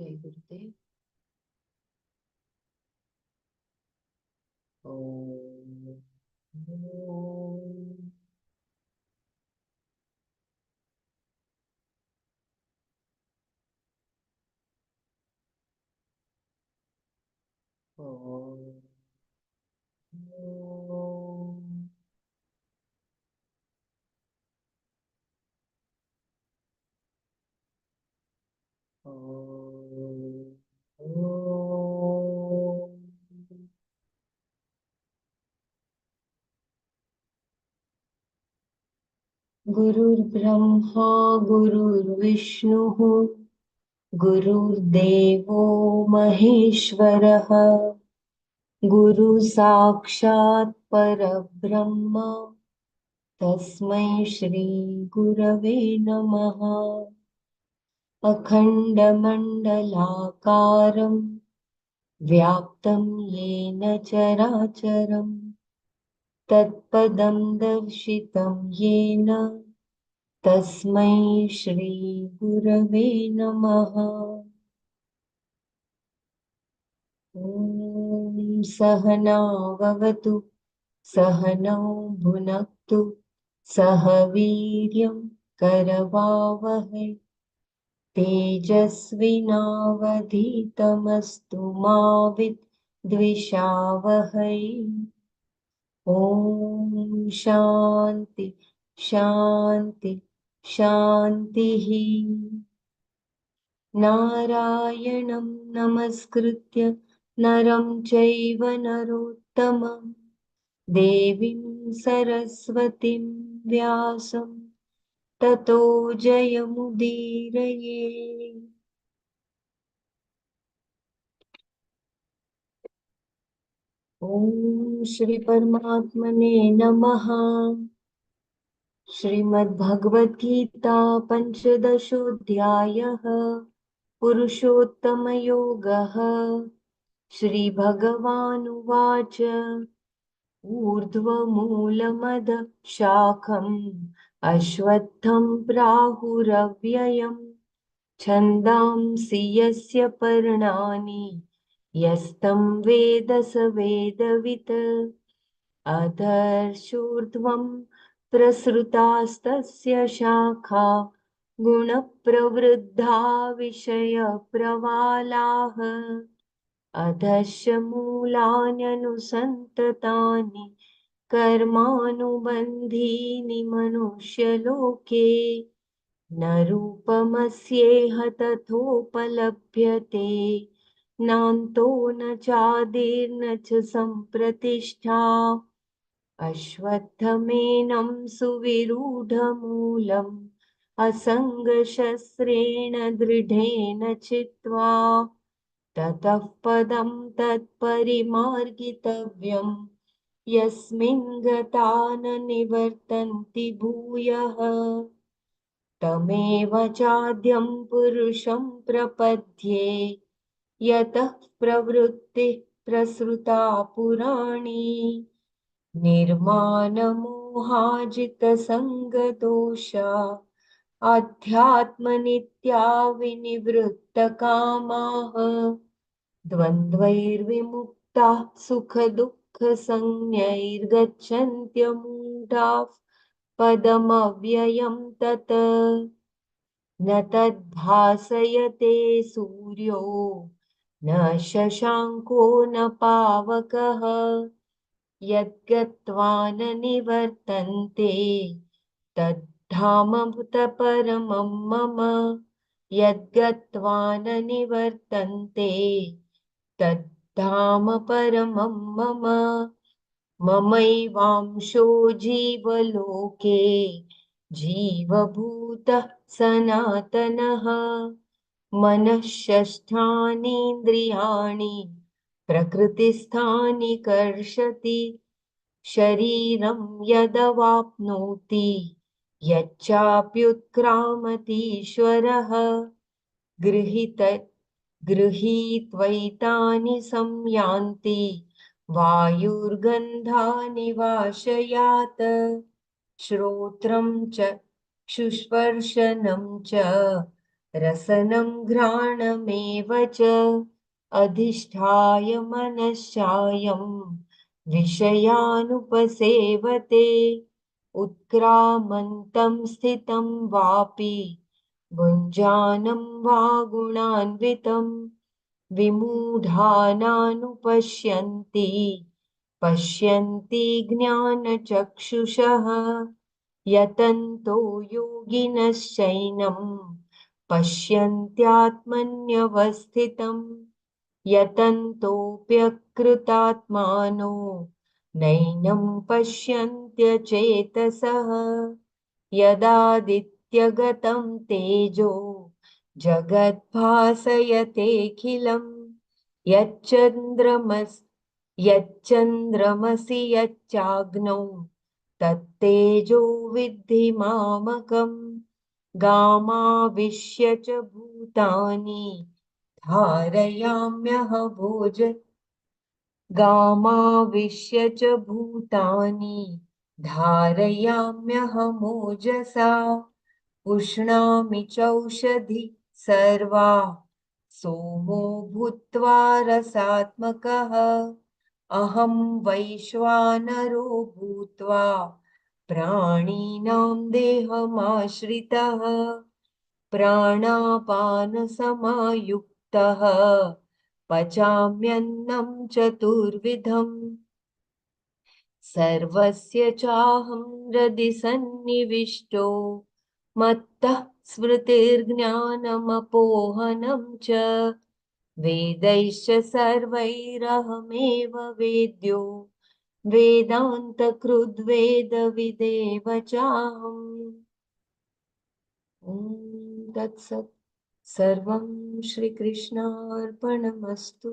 जय गुरुदेव। ओम ओम ओम ओम ओम। गुरुर्ब्रह्मा गुरुर्विष्णुः गुरुर्देवो महेश्वरः गुरु साक्षात् परब्रह्म तस्मै श्री गुरवे नमः। अखण्डमण्डलाकारं व्याप्तं येन चराचरं तत्पदं दर्शितं येन तस्मै श्री गुरवे नमः। ॐ सहना भवतु सहनौ भुनक्तु सह वीर्यं करवावहै तेजस्विनावधीतमस्तु मा विद्विषावहै। ॐ शान्ति शान्ति शान्तिः। नारायणं नमस्कृत्य नरं चैव नरोत्तमं देवीं सरस्वतीं व्यासं ततो जयमुदीरये। ॐ श्री परमात्मने नमः। श्रीमद्भगवद्गीता पञ्चदशोऽध्यायः पुरुषोत्तमयोगः। श्रीभगवानुवाच ऊर्ध्वमूलमद शाखम् अश्वत्थं प्राहुरव्ययम् छन्दांसि यस्य पर्णानि यस्तं वेद स वेदवित् अधर्षूर्ध्वं प्रसृतास्तस्य शाखा गुणप्रवृद्धा विषयप्रवालाः अधश्च मूलान्यनुसन्ततानि कर्मानुबन्धीनि मनुष्यलोके न रूपमस्येह तथोपलभ्यते नान्तो न चादिर्न च सम्प्रतिष्ठा अश्वत्थमेनं सुविरूढमूलम् असङ्गशस्त्रेण दृढेन चित्वा ततः पदं तत्परिमार्गितव्यम् यस्मिन् गता न निवर्तन्ति भूयः तमेव चाद्यं पुरुषं प्रपद्ये यतः प्रवृत्तिः प्रसृता पुराणी निर्मानमोहाजितसङ्गदोषा आध्यात्मनित्या विनिवृत्तकामाः द्वन्द्वैर्विमुक्ताः सुखदुःखसंज्ञैर्गच्छन्त्यमूढाः पदमव्ययं तत् न तद्भासयते सूर्यो न शशाङ्को न पावकः यद्गत्वा न निवर्तन्ते तद्धाम परमं मम यद्गत्वा न निवर्तन्ते तद्धाम परमं मम ममैवांशो जीवलोके जीवभूतः सनातनः मनः षष्ठानीन्द्रियाणि प्रकृतिस्थानि कर्षति शरीरं यदवाप्नोति यच्चाप्युत्क्रामतीश्वरः गृहीत्वैतानि संयान्ति वायुर्गन्धानि वाशयात् श्रोत्रं च शुस्पर्शनं च रसनं घ्राणमेव च अधिष्ठाय मनश्चायं विषयानुपसेवते उत्क्रामन्तं स्थितं वापि भुञ्जानं वा गुणान्वितं विमूढानानुपश्यन्ति पश्यन्ति ज्ञानचक्षुषः यतन्तो योगिनश्चैनं पश्यन्त्यात्मन्यवस्थितम् यतन्तोऽप्यकृतात्मानो नैनं पश्यन्त्यचेतसः यदादित्यगतं तेजो जगद्भासयतेऽखिलम् यच्चन्द्रमस् यच्चन्द्रमसि यच्चाग्नौ तत्तेजो विद्धि मामकम् गामाविश्य च भूतानि धारयाम्यहमोज गामाविश्य च भूतानि धारयाम्यहमोजसा पुष्णामि चौषधि सर्वा सोमो भूत्वा रसात्मकः अहं वैश्वानरो भूत्वा प्राणिनां देहमाश्रितः प्राणापानसमायुक्तः पचाम्यन्नं चतुर्विधम् सर्वस्य चाहं हृदि सन्निविष्टो मत्तः स्मृतिर्ज्ञानमपोहनं च वेदैश्च सर्वैरहमेव वेद्यो वेदान्तकृद्वेदविदेव चाहम् ॐ तत्सत् सर्वं श्रीकृष्णार्पणमस्तु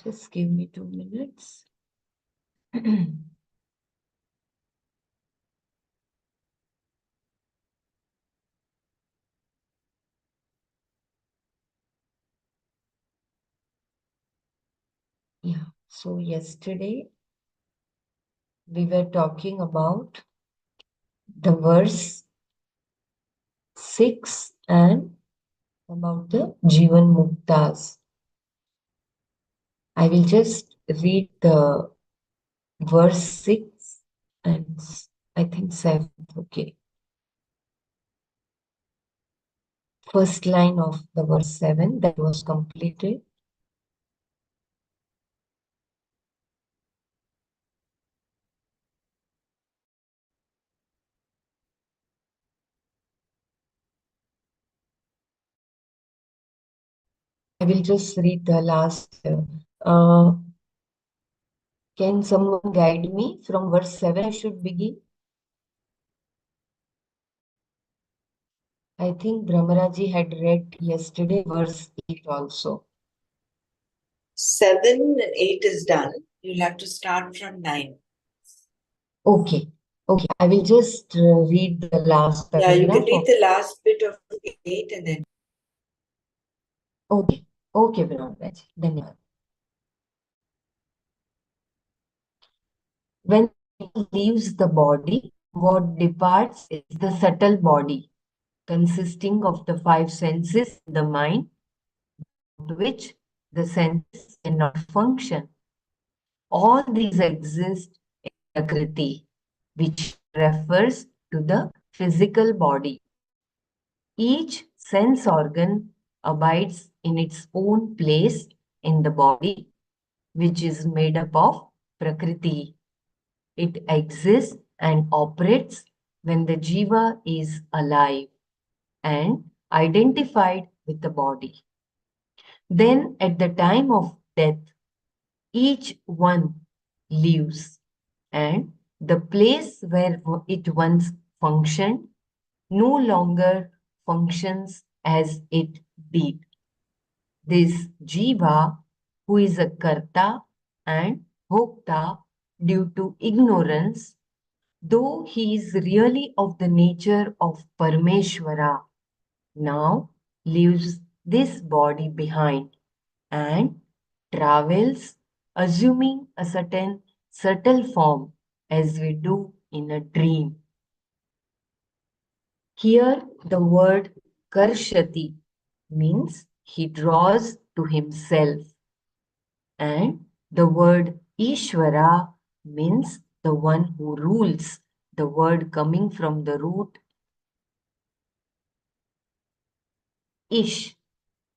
Just give me 2 minutes. Yeah, so yesterday we were talking about the verse 6 and about the Jivan Muktas. I will just read the verse 6 and I think 7. Okay. First line of the verse 7 that was completed. I will just read the last. Can someone guide me from verse 7? I should begin. I think Brahmaraji had read yesterday verse 8 also. 7 and 8 is done. You'll have to start from 9. Okay. Okay. I will just read the last Yeah, you paragraph. can read the last bit of 8 and then. Okay. Okay, Brahmaraji. Dhanyavad. When it leaves the body, what departs is the subtle body, consisting of the 5 senses in the mind, without which the senses cannot function. All these exist in Prakriti, which refers to the physical body. Each sense organ abides in its own place in the body, which is made up of Prakriti. It exists and operates when the jiva is alive and identified with the body. Then, at the time of death, each one leaves, and the place where it once functioned no longer functions as it did. This jiva, who is a karta and bhokta due to ignorance, though he is really of the nature of Parameshwara, now leaves this body behind and travels assuming a certain subtle form as we do in a dream. Here, the word karshati means he draws to himself, and the word Ishvara means the one who rules, the word coming from the root ish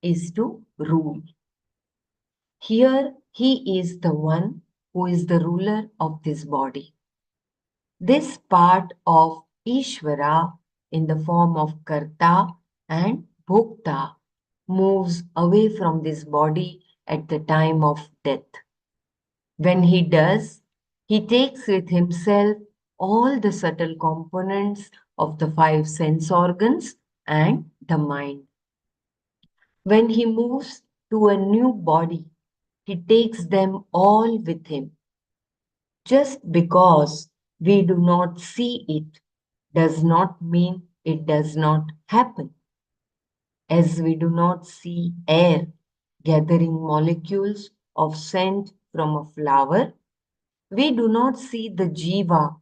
is to rule. Here, he is the one who is the ruler of this body. This part of Ishvara in the form of Karta and Bhokta moves away from this body at the time of death. When he does, he takes with himself all the subtle components of the five sense organs and the mind. When he moves to a new body, he takes them all with him. Just because we do not see it does not mean it does not happen. As we do not see air gathering molecules of scent from a flower, we do not see the jiva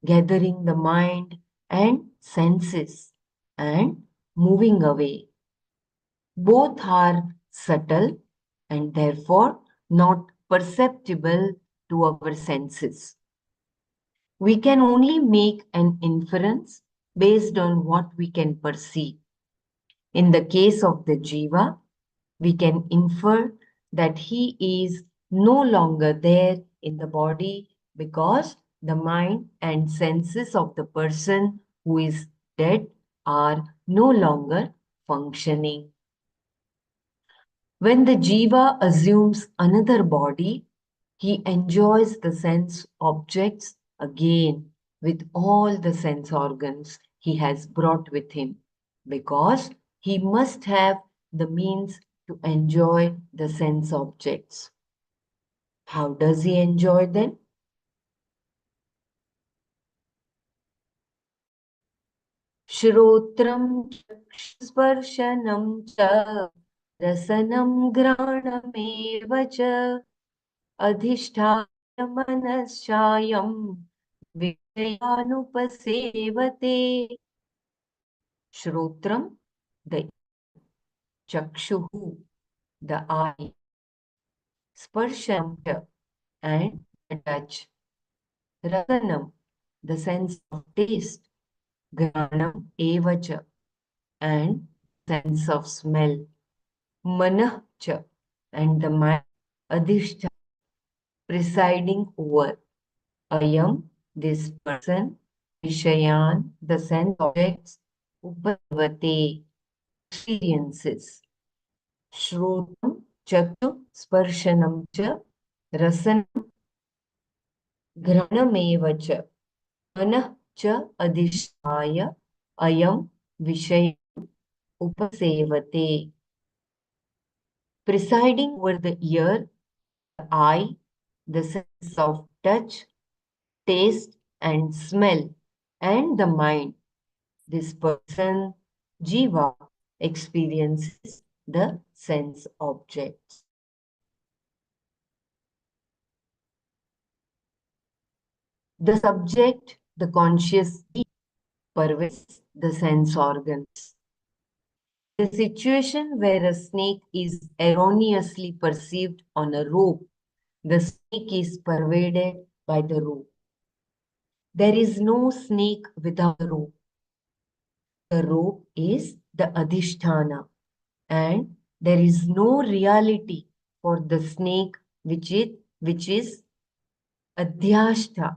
gathering the mind and senses and moving away. Both are subtle and therefore not perceptible to our senses. We can only make an inference based on what we can perceive. In the case of the jiva, we can infer that he is no longer there in the body because the mind and senses of the person who is dead are no longer functioning. When the jiva assumes another body, he enjoys the sense objects again with all the sense organs he has brought with him because he must have the means to enjoy the sense objects. How does he enjoy them? श्रोत्रं चक्षुस्पर्शनं च रसनं घ्राणमेव च अधिष्ठाय मनश्चायं विषयानुपसेवते. Shrotram, the Chakshuhu, the eye, Sparsham, and the touch, Rasanam, the sense of taste, Granam, Evacha, and sense of smell, Manah, and the mind, Adhishta, presiding over. Ayam, this person, Vishayan, the sense objects, Upavate, experiences. Shrotam, Chaktu, Sparshanam cha, Rasanam, Granameva cha, Manah cha Adhishaya, Ayam, Vishaya, Upasevate. Presiding over the ear, the eye, the sense of touch, taste, and smell, and the mind. This person, Jiva, experiences the sense objects. The subject, the conscious pervades the sense organs. The situation where a snake is erroneously perceived on a rope, the snake is pervaded by the rope. There is no snake without a rope. The rope is the adhisthana, and there is no reality for the snake which is adhyashta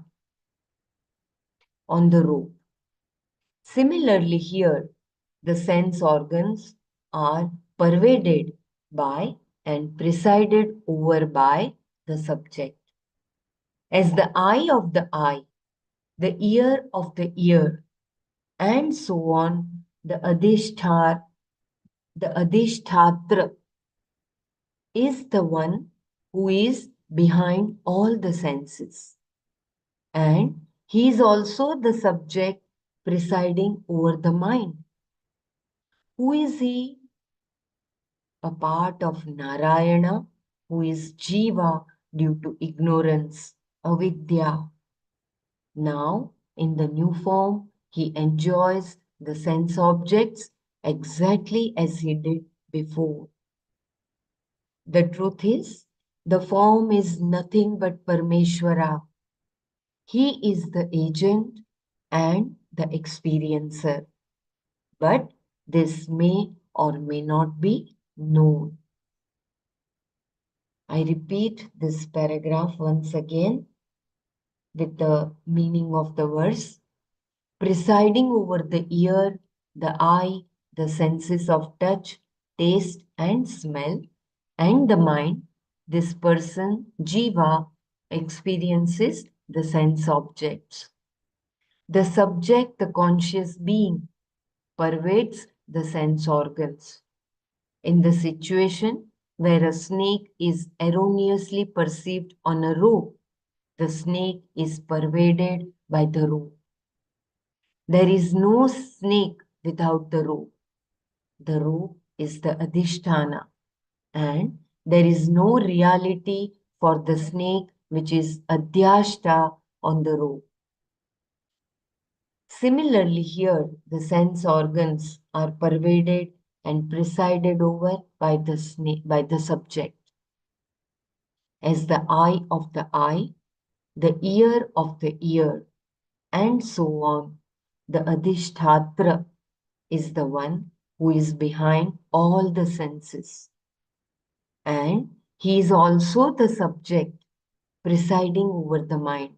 on the rope. Similarly, here the sense organs are pervaded by and presided over by the subject. As the eye of the eye, the ear of the ear, and so on, the adhishtatra is the one who is behind all the senses. And he is also the subject presiding over the mind. Who is he? A part of Narayana, who is Jiva due to ignorance, avidya. Now, in the new form, he enjoys the sense objects exactly as he did before. The truth is, the form is nothing but Parmeshwara. He is the agent and the experiencer. But this may or may not be known. I repeat this paragraph once again with the meaning of the verse. Presiding over the ear, the eye, the senses of touch, taste, and smell, and the mind, this person, Jiva, experiences the sense objects. The subject, the conscious being, pervades the sense organs. In the situation where a snake is erroneously perceived on a rope, the snake is pervaded by the rope. There is no snake without the rope. The rope is the adhisthana, and there is no reality for the snake which is adhyashta on the rope. Similarly, here the sense organs are pervaded and presided over by the snake, by the subject, as the eye of the eye, the ear of the ear, and so on. The adhisthatra is the one who is behind all the senses. And he is also the subject presiding over the mind.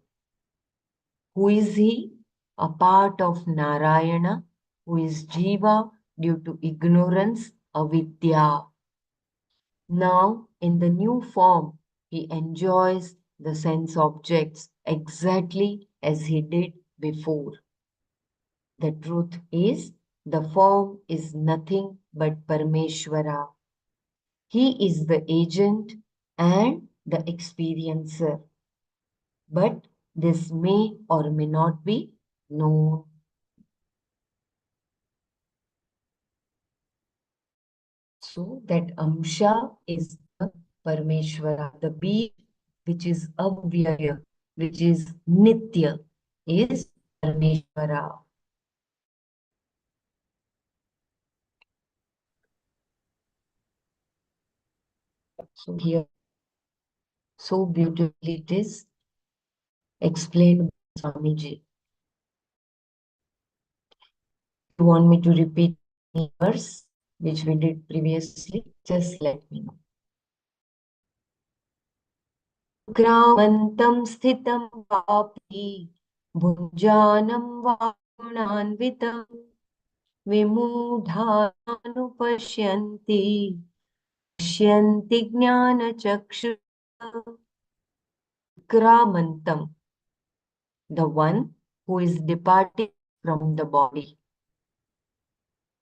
Who is he? A part of Narayana, who is Jiva due to ignorance, avidya. Now, in the new form, he enjoys the sense objects exactly as he did before. The truth is, the form is nothing but Parmeshwara. He is the agent and the experiencer. But this may or may not be known. So that Amsha is the Parmeshwara, the being which is Avyaya, which is Nitya, is Parmeshwara. So here, so beautifully it is explained by Swamiji. You want me to repeat any verse which we did previously? Just let me know. क्रामन्तं स्थितं वापि भुञ्जानं वा गुणान्वितं विमूढानुपश्यन्ति पश्यन्ति ज्ञानचक्षुषः क्रामन्तं, the one who is departing from the body.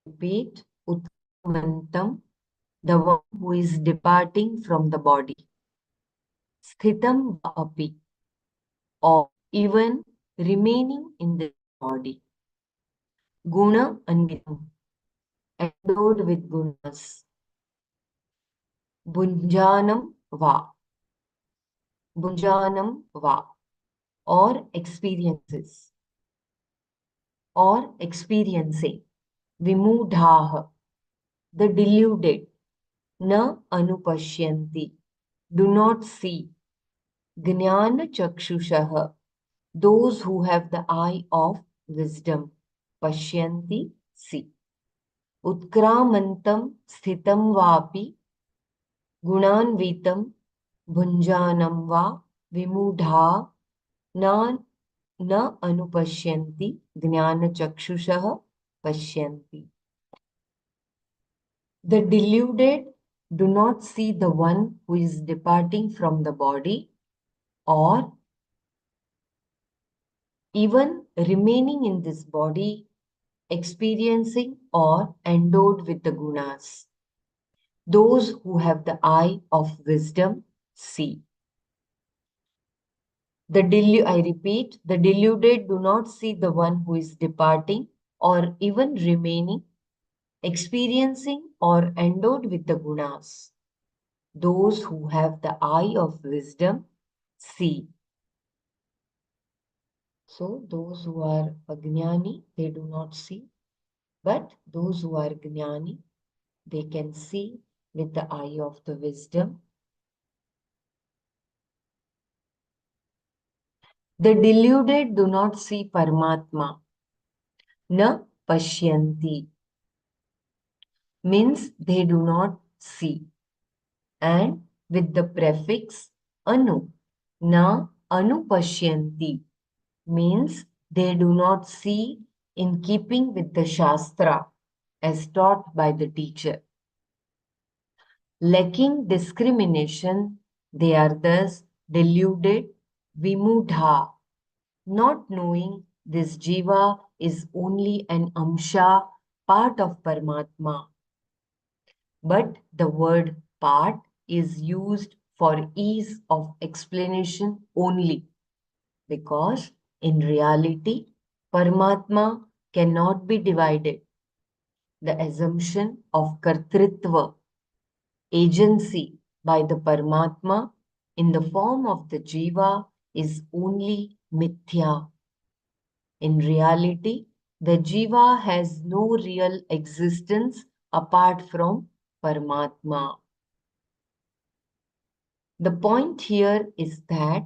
Repeat, Utkramantam, the one who is departing from the body. Sthitam api, or even remaining in the body. Guna anvitam, endowed with gunas. Bunjanam va, bunjanam va, or experiences, or experiencing. Vimudhaha, the deluded. Na anupashyanti, do not see. Jnana chakshushaha, those who have the eye of wisdom. Pashyanti, see. Utkramantam sthitam vapi गुणान्वितं भुञ्जानं वा विमूढा न न अनुपश्यन्ति ज्ञानचक्षुषः पश्यन्ति. The deluded do not see the one who is departing from the body or even remaining in this body, experiencing or endowed with the gunas. Those who have the eye of wisdom see. I repeat, the deluded do not see the one who is departing or even remaining, experiencing or endowed with the gunas. Those who have the eye of wisdom see. So those who are ajnani, they do not see. But those who are Jnani, they can see with the eye of the wisdom. The deluded do not see Paramatma. Na pashyanti means they do not see. And with the prefix anu, na anupashyanti means they do not see in keeping with the Shastra as taught by the teacher. Lacking discrimination, they are thus deluded, vimudha, not knowing this jiva is only an amsha, part of Paramatma. But the word part is used for ease of explanation only, because in reality, Paramatma cannot be divided. The assumption of kartritva, agency by the Paramatma in the form of the jiva is only mithya. In reality, the jiva has no real existence apart from Paramatma. The point here is that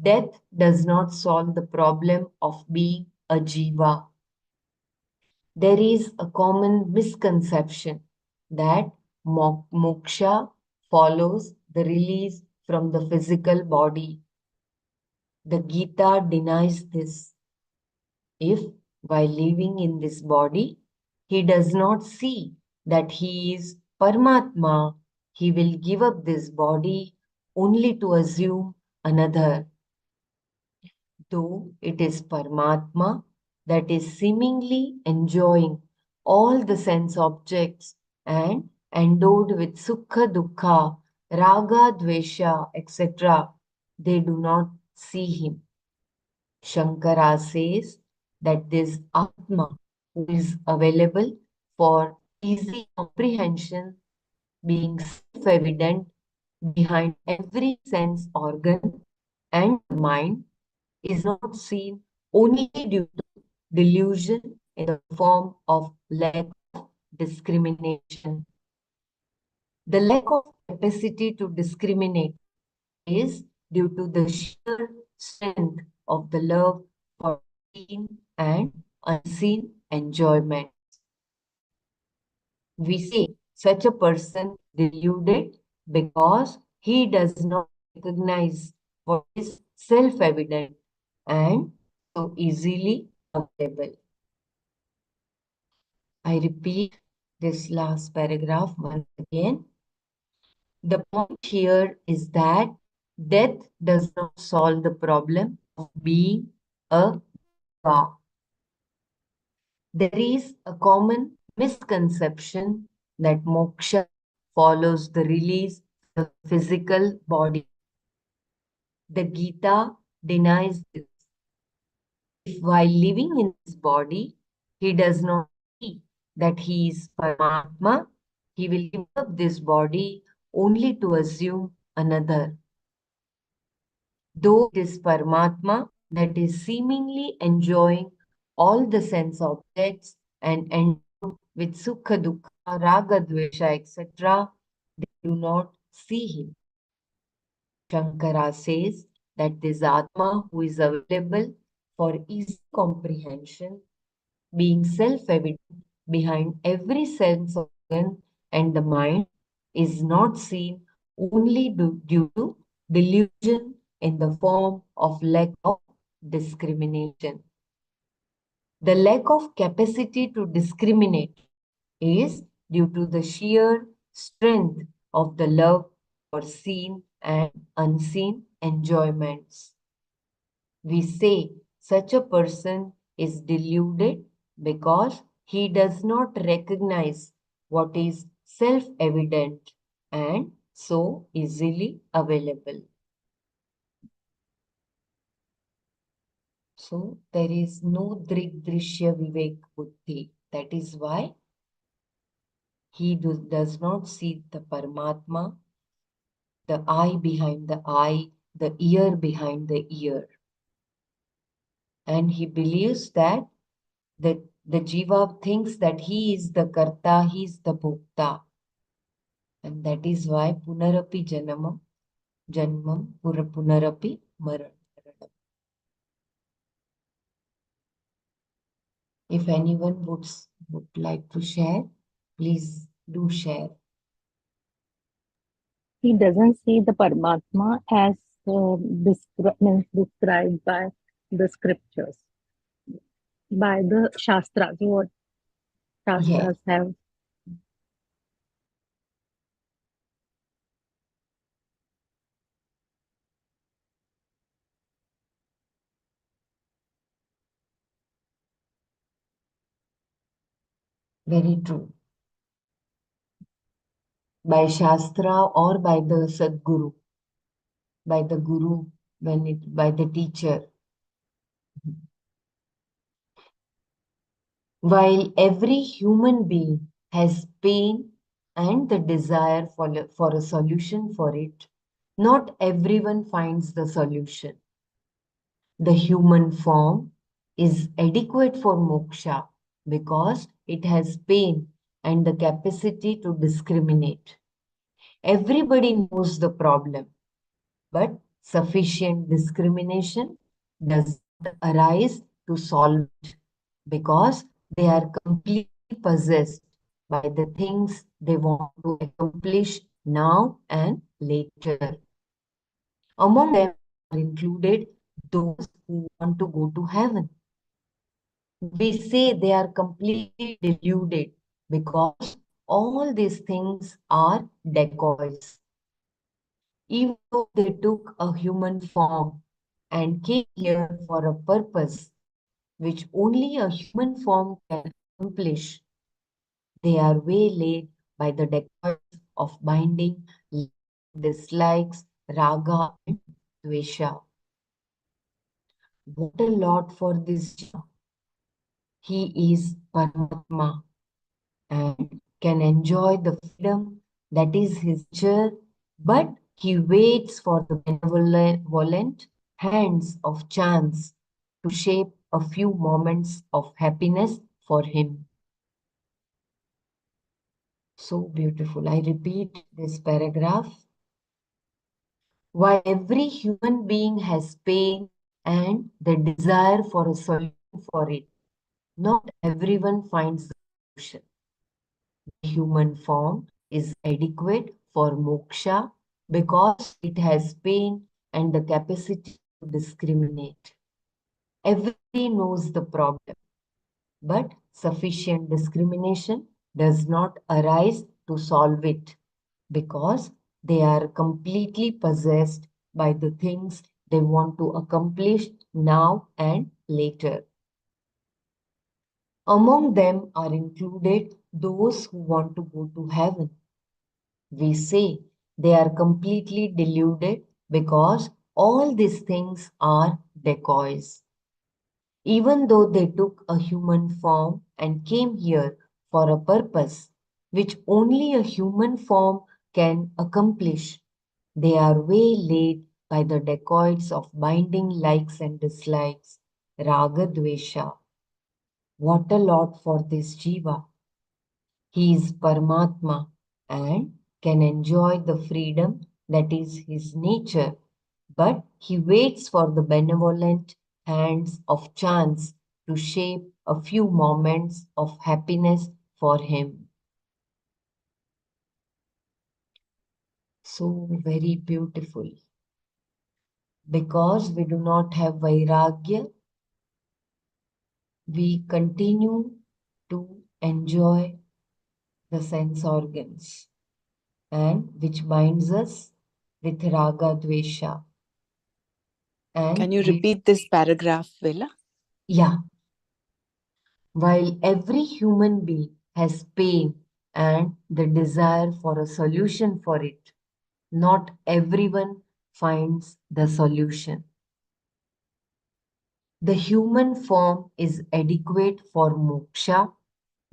death does not solve the problem of being a jiva. There is a common misconception that moksha follows the release from the physical body. The Gita denies this. If, while living in this body, he does not see that he is Paramatma, he will give up this body only to assume another. Though it is Paramatma that is seemingly enjoying all the sense objects and endowed with Sukha Dukkha, Raga Dvesha, etc., they do not see him. Shankara says that this Atma, who is available for easy comprehension, being self-evident behind every sense organ and mind, is not seen only due to delusion in the form of lack of discrimination. The lack of capacity to discriminate is due to the sheer strength of the love for seen and unseen enjoyment. We say such a person deluded because he does not recognize what is self-evident and so easily available. I repeat this last paragraph once again. The point here is that death does not solve the problem of being a jiva. There is a common misconception that moksha follows the release of the physical body. The Gita denies this. If while living in this body, he does not see that he is Paramatma, he will give up this body only to assume another. Though it is Paramatma that is seemingly enjoying all the sense objects and endowed with Sukha Dukkha, Raga Dvesha, etc., they do not see him. Shankara says that this Atma who is available for easy comprehension, being self-evident behind every sense organ and the mind, is not seen only due to delusion in the form of lack of discrimination. The lack of capacity to discriminate is due to the sheer strength of the love for seen and unseen enjoyments. We say such a person is deluded because he does not recognize what is self-evident and so easily available. So there is no drishya vivek buddhi. That is why he does not see the Paramatma, the eye behind the eye, the ear behind the ear. And he believes that The Jiva thinks that he is the Karta, he is the Bhokta. And that is why Punarapi Janamam, Janmam, Punarapi Maranam. If anyone would like to share, please do share. He doesn't see the Paramatma as means described by the scriptures, by the Shastras, what Yes, Shastras have. very true. By Shastra or by the Sadguru, by the Guru, by the teacher. While every human being has pain and the desire for a solution for it, not everyone finds the solution. The human form is adequate for moksha because it has pain and the capacity to discriminate. Everybody knows the problem, but sufficient discrimination does not arise to solve it because they are completely possessed by the things they want to accomplish now and later. Among them are included those who want to go to heaven. We say they are completely deluded because all these things are decoys. Even though they took a human form and came here for a purpose which only a human form can accomplish, they are waylaid by the decoys of binding, dislikes, raga, and dvesha. What a lot for this jiva. He is Paramatma and can enjoy the freedom that is his nature, but he waits for the benevolent hands of chance to shape a few moments of happiness for him. So beautiful. I repeat this paragraph. While every human being has pain and the desire for a solution for it, not everyone finds the solution. The human form is adequate for moksha because it has pain and the capacity to discriminate. Everybody knows the problem, but sufficient discrimination does not arise to solve it because they are completely possessed by the things they want to accomplish now and later. Among them are included those who want to go to heaven. We say they are completely deluded because all these things are decoys. Even though they took a human form and came here for a purpose which only a human form can accomplish, they are waylaid by the dacoits of binding likes and dislikes, raga dvesha. What a lot for this jiva. He is Paramatma and can enjoy the freedom that is his nature, but he waits for the benevolent hands of chance to shape a few moments of happiness for him. So very beautiful. Because we do not have Vairagya, we continue to enjoy the sense organs and which binds us with Raga Dvesha. Can And you repeat this paragraph, Villa? yeah, while every human being has pain and the desire for a solution for it, not everyone finds the solution. The human form is adequate for moksha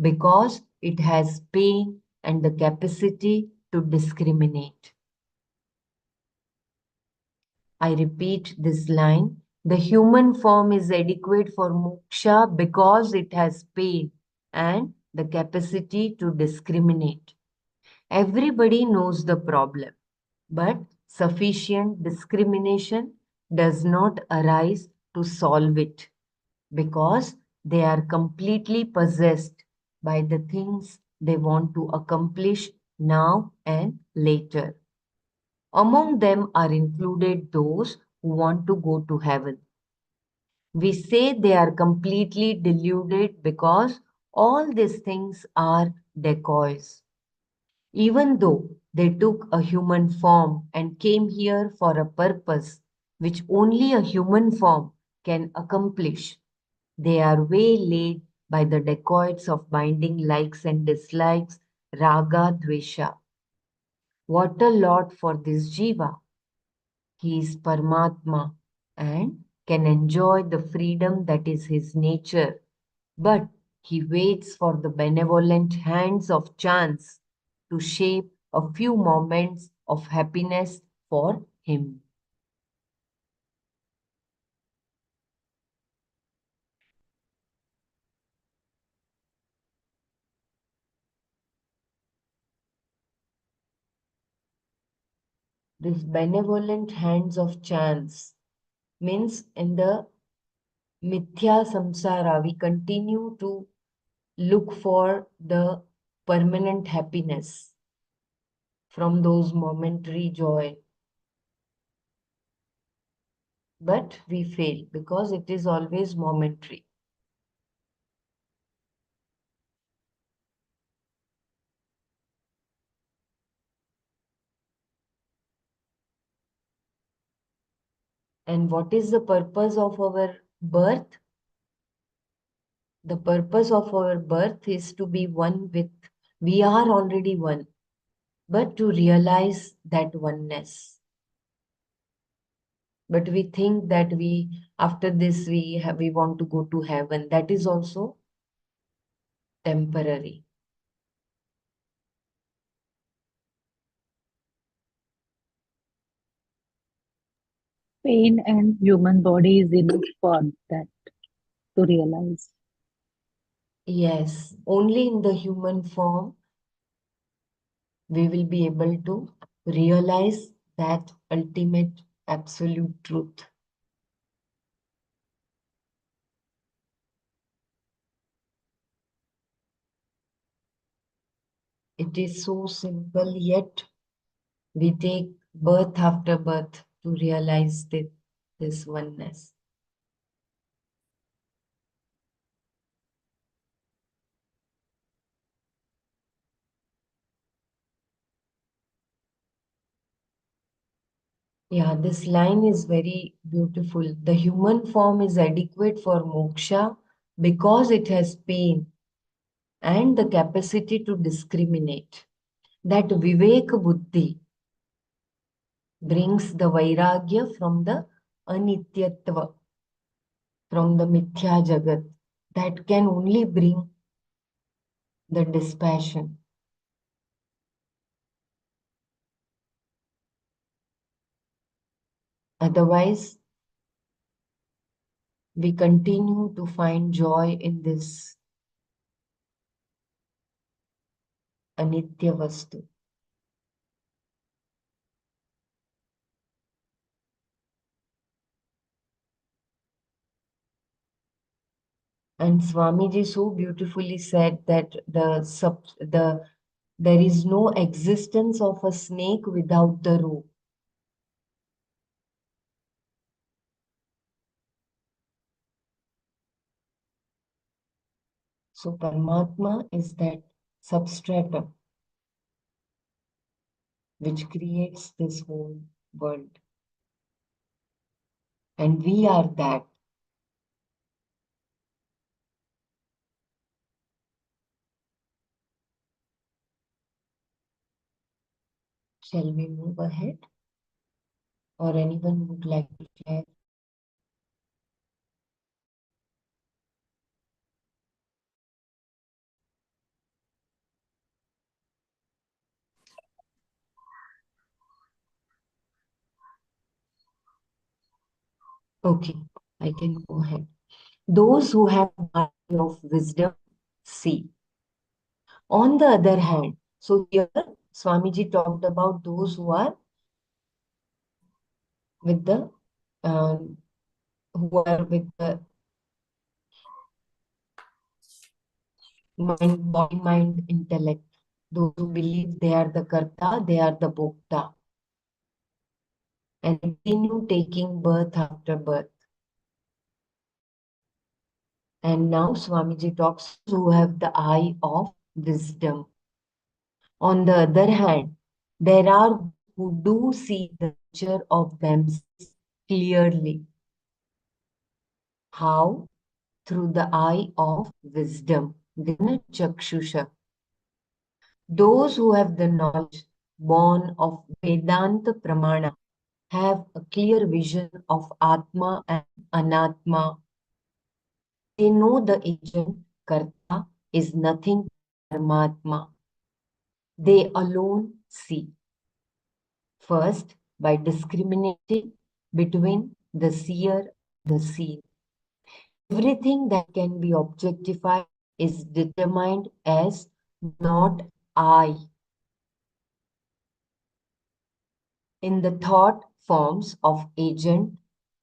because it has pain and the capacity to discriminate. I repeat this line The human form is adequate for moksha because it has pain and the capacity to discriminate. Everybody knows the problem, but sufficient discrimination does not arise to solve it because they are completely possessed by the things they want to accomplish now and later. Among them are included those who want to go to heaven. We say they are completely deluded because all these things are decoys. Even though they took a human form and came here for a purpose which only a human form can accomplish, they are waylaid by the dacoits of binding likes and dislikes, raga, dvesha. What a lot for this jiva! He is Paramatma and can enjoy the freedom that is his nature, but he waits for the benevolent hands of chance to shape a few moments of happiness for him. This benevolent hands of chance means in the mithya samsara, we continue to look for the permanent happiness from those momentary joy. But we fail because it is always momentary. And what is the purpose of our birth? The purpose of our birth is to be one with, we are already one, but to realize that oneness. But we think that after this, we want to go to heaven. That is also temporary. Pain and human body is enough for that to realize. Yes, only in the human form we will be able to realize that ultimate absolute truth. It is so simple, yet we take birth after birth to realize this oneness. Yeah, this line is very beautiful. The human form is adequate for moksha because it has pain and the capacity to discriminate. That Vivek Buddhi brings the vairagya from the anityatva, from the mithya jagat, that can only bring the dispassion. Otherwise, we continue to find joy in this anitya vastu. And Swamiji so beautifully said that there is no existence of a snake without the rope. So Paramatma is that substratum which creates this whole world. And we are that. Shall we move ahead? Or anyone would like to share? Okay. I can go ahead. Those who have the eye of wisdom see. On the other hand, so here Swamiji talked about those who are with the um, who are with the mind, body, mind, intellect. Those who believe they are the karta, they are the bhokta, and continue taking birth after birth. And now Swamiji talks who have the eye of wisdom. On the other hand, there are who do see the nature of themselves clearly. How? Through the eye of wisdom, Gnana Chakshusha. Those who have the knowledge born of Vedanta Pramana have a clear vision of Atma and Anatma. They know the agent, Karta, is nothing but Paramatma. They alone see. First, by discriminating between the seer and the seen. Everything that can be objectified is determined as not I. In the thought forms of agent,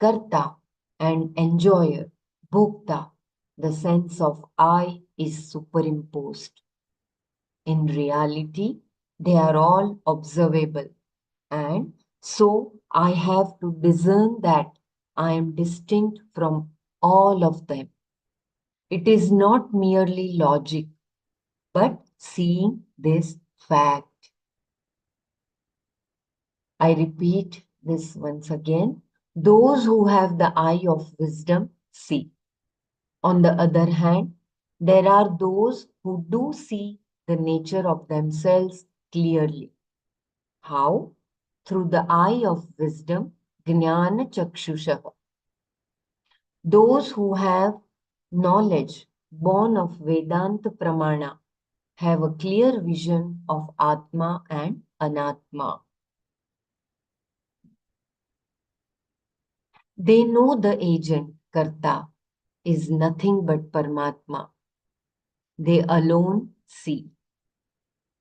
karta, and enjoyer, bhokta, the sense of I is superimposed. In reality, they are all observable, and so I have to discern that I am distinct from all of them. It is not merely logic, but seeing this fact. I repeat this once again. Those who have the eye of wisdom see. On the other hand, there are those who do see the nature of themselves clearly. How? Through the eye of wisdom, Jnana Chakshusha. Those who have knowledge born of Vedanta Pramana have a clear vision of Atma and Anatma. They know the agent, Karta, is nothing but Paramatma. They alone see.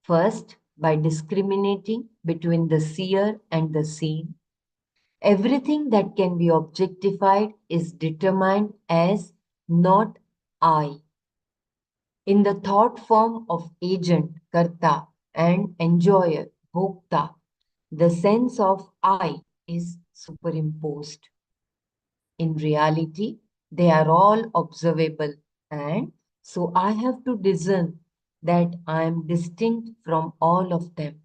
First, by discriminating between the seer and the seen, everything that can be objectified is determined as not I. In the thought form of agent, Karta, and enjoyer, Bhokta, the sense of I is superimposed. In reality, they are all observable, and so I have to discern that I am distinct from all of them.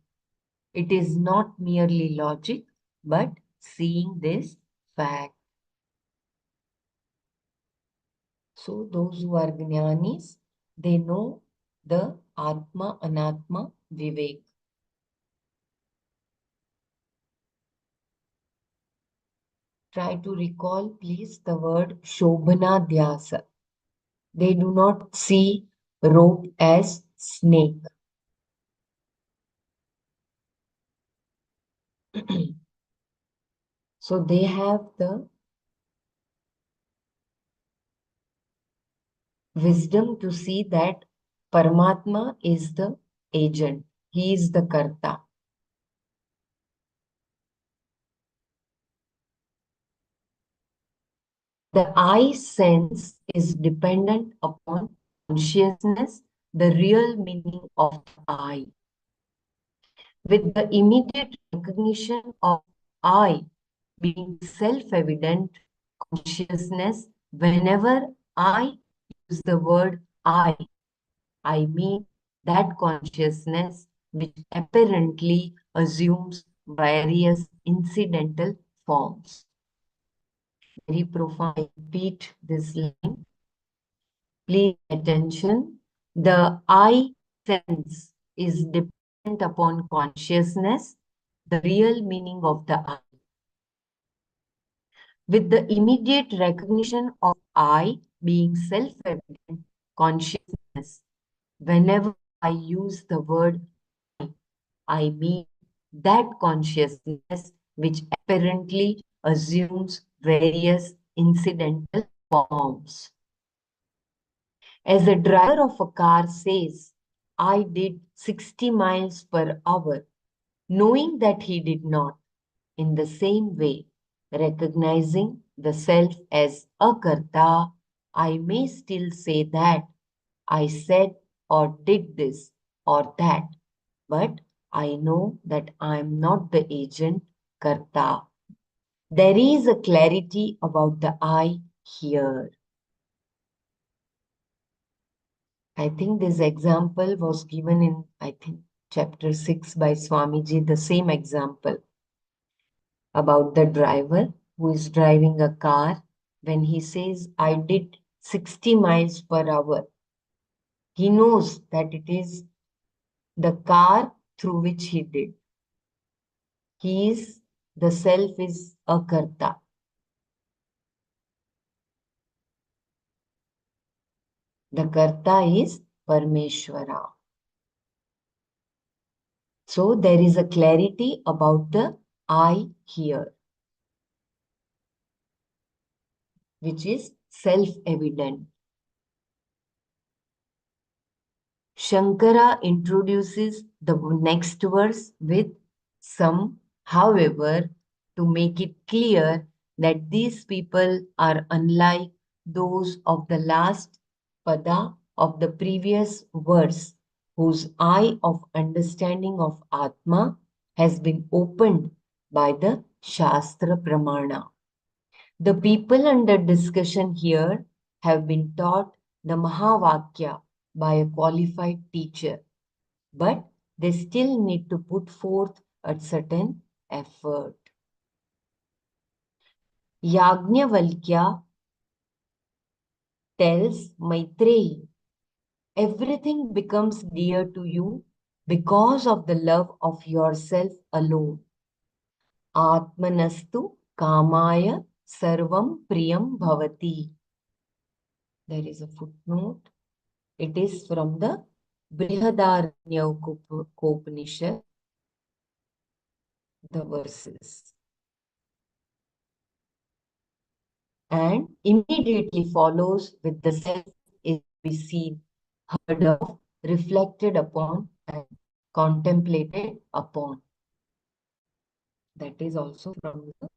It is not merely logic, but seeing this fact. So those who are jnanis, they know the Atma Anatma Vivek. Try to recall, please, the word Shobhana Dhyasa. They do not see rope as snake. So they have the wisdom to see that Paramatma is the agent. He is the Karta. The I sense is dependent upon consciousness, the real meaning of I. With the immediate recognition of I being self-evident consciousness, whenever I use the word I mean that consciousness which apparently assumes various incidental forms. Very profound. I repeat this line. Please attention. The I sense is dependent upon consciousness, the real meaning of the I. With the immediate recognition of I being self-evident consciousness, whenever I use the word I mean that consciousness which apparently assumes various incidental forms. As a driver of a car says, I did 60 miles per hour, knowing that he did not. In the same way, recognizing the self as a karta, I may still say that I said or did this or that, but I know that I am not the agent karta. There is a clarity about the I here. I think this example was given in, I think, chapter 6 by Swamiji, the same example about the driver who is driving a car. When he says, I did 60 miles per hour, he knows that it is the car through which he did. He is, the self is a karta. The karta is Parmeshwara. So there is a clarity about the I here, which is self-evident. Shankara introduces the next verse with some, however, to make it clear that these people are unlike those of the last pada of the previous verse, whose eye of understanding of Atma has been opened by the Shastra Pramana. The people under discussion here have been taught the Mahavakya by a qualified teacher, but they still need to put forth a certain effort. Yajnavalkya tells Maitreyi, everything becomes dear to you because of the love of yourself alone. Atmanastu kamaya sarvam priyam bhavati. There is a footnote. It is from the Brihadaranyaupanishad, the verses. And immediately follows with the self is to be seen, heard of, reflected upon, and contemplated upon. That is also from the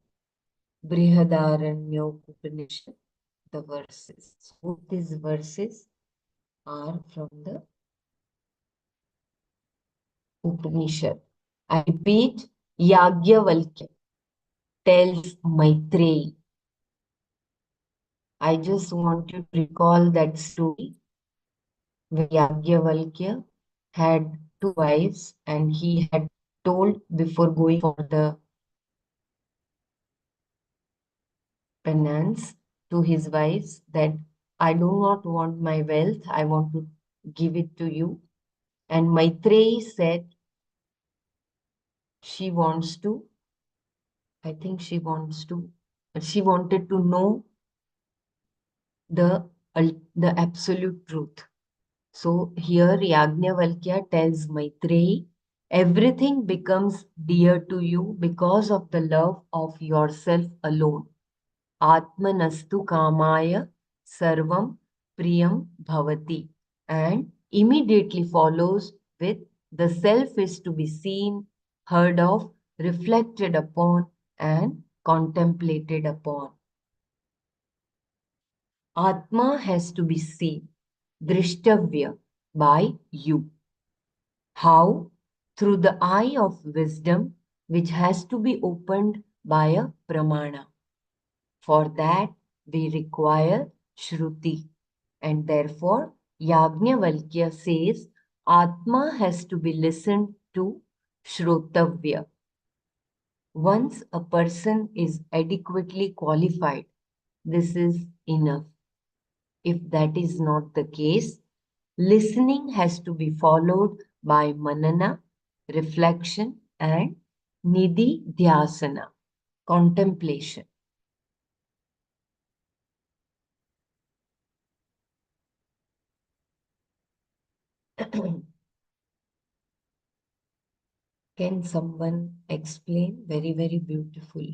Brihadaranyaupanishad, the verses. So these verses are from the Upanishad. I repeat, Yajnavalkya tells Maitreyi. I just want you to recall that story where Yajnavalkya had two wives and he had told before going for the penance to his wives that I do not want my wealth, I want to give it to you. And Maitreyi said she wants to, I think she wanted to know the absolute truth. So here Yajnavalkya tells Maitreyi, everything becomes dear to you because of the love of yourself alone. Atmanastu kamaya sarvam priyam bhavati. And immediately follows with the self is to be seen, heard of, reflected upon, and contemplated upon. Atma has to be seen, drishtavya, by you. How? Through the eye of wisdom, which has to be opened by a pramana. For that, we require Shruti. And therefore, Yajnavalkya says, Atma has to be listened to Shrotavya. Once a person is adequately qualified, this is enough. If that is not the case, listening has to be followed by manana, reflection, and nidhi dhyasana, contemplation. Can someone explain? Very, very beautiful.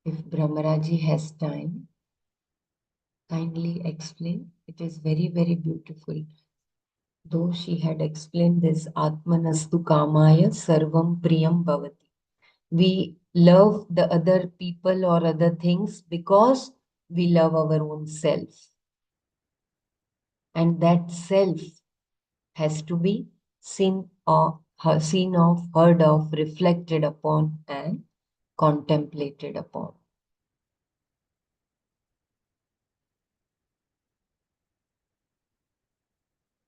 If Brahmaraji has time, kindly explain. It is very, very beautiful. Though she had explained this, Atmanastu Kamaya Sarvam Priyam Bhavati. We love the other people or other things because we love our own self. And that self has to be seen of, heard of, reflected upon, and contemplated upon.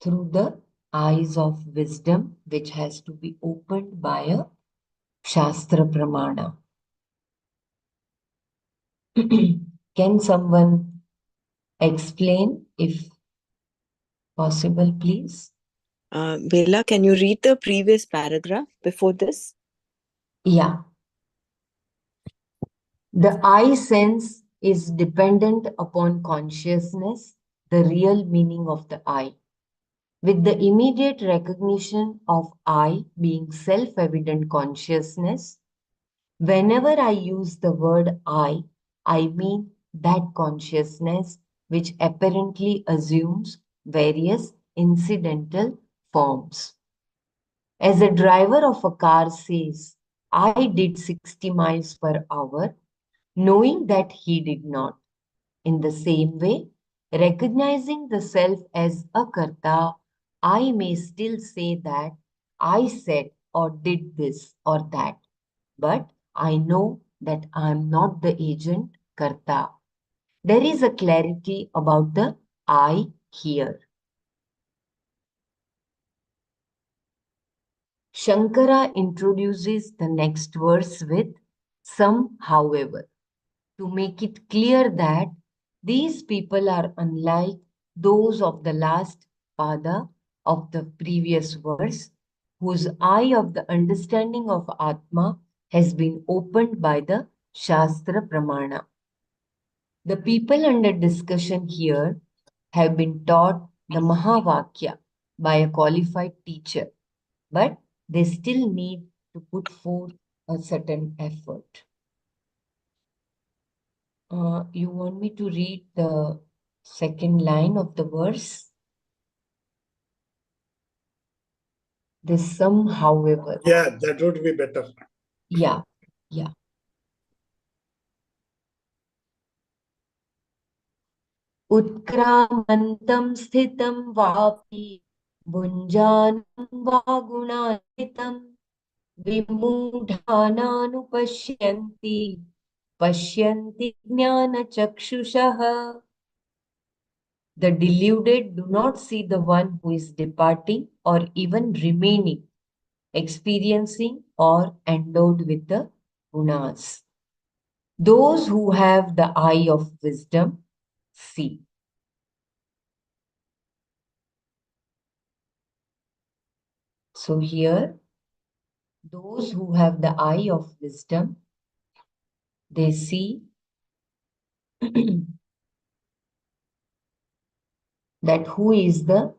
Through the eyes of wisdom, which has to be opened by a Shastra Pramana. Can someone explain, if possible, please? Bella, can you read the previous paragraph before this? Yeah. The I sense is dependent upon consciousness, the real meaning of the I. With the immediate recognition of I being self-evident consciousness, whenever I use the word I mean that consciousness which apparently assumes various incidental forms. As a driver of a car says, I did 60 miles per hour, knowing that he did not. In the same way, recognizing the self as a karta, I may still say that I said or did this or that, but I know that I am not the agent karta. There is a clarity about the I here. Shankara introduces the next verse with some, however, to make it clear that these people are unlike those of the last pada of the previous verse, whose eye of the understanding of Atma has been opened by the Shastra Pramana. The people under discussion here have been taught the Mahavakya by a qualified teacher, but they still need to put forth a certain effort. You want me to read the second line of the verse? This some, however. Yeah, that would be better. Yeah. उत्क्रामन्तं स्थितं वापि भुञ्जानं वा गुणान्वितं विमूढानानुपश्यन्ति पश्यन्ति ज्ञानचक्षुषः. The deluded do not see the one who is departing or even remaining, experiencing or endowed with the gunas. Those who have the eye of wisdom see. So here, those who have the eye of wisdom, they see that who is that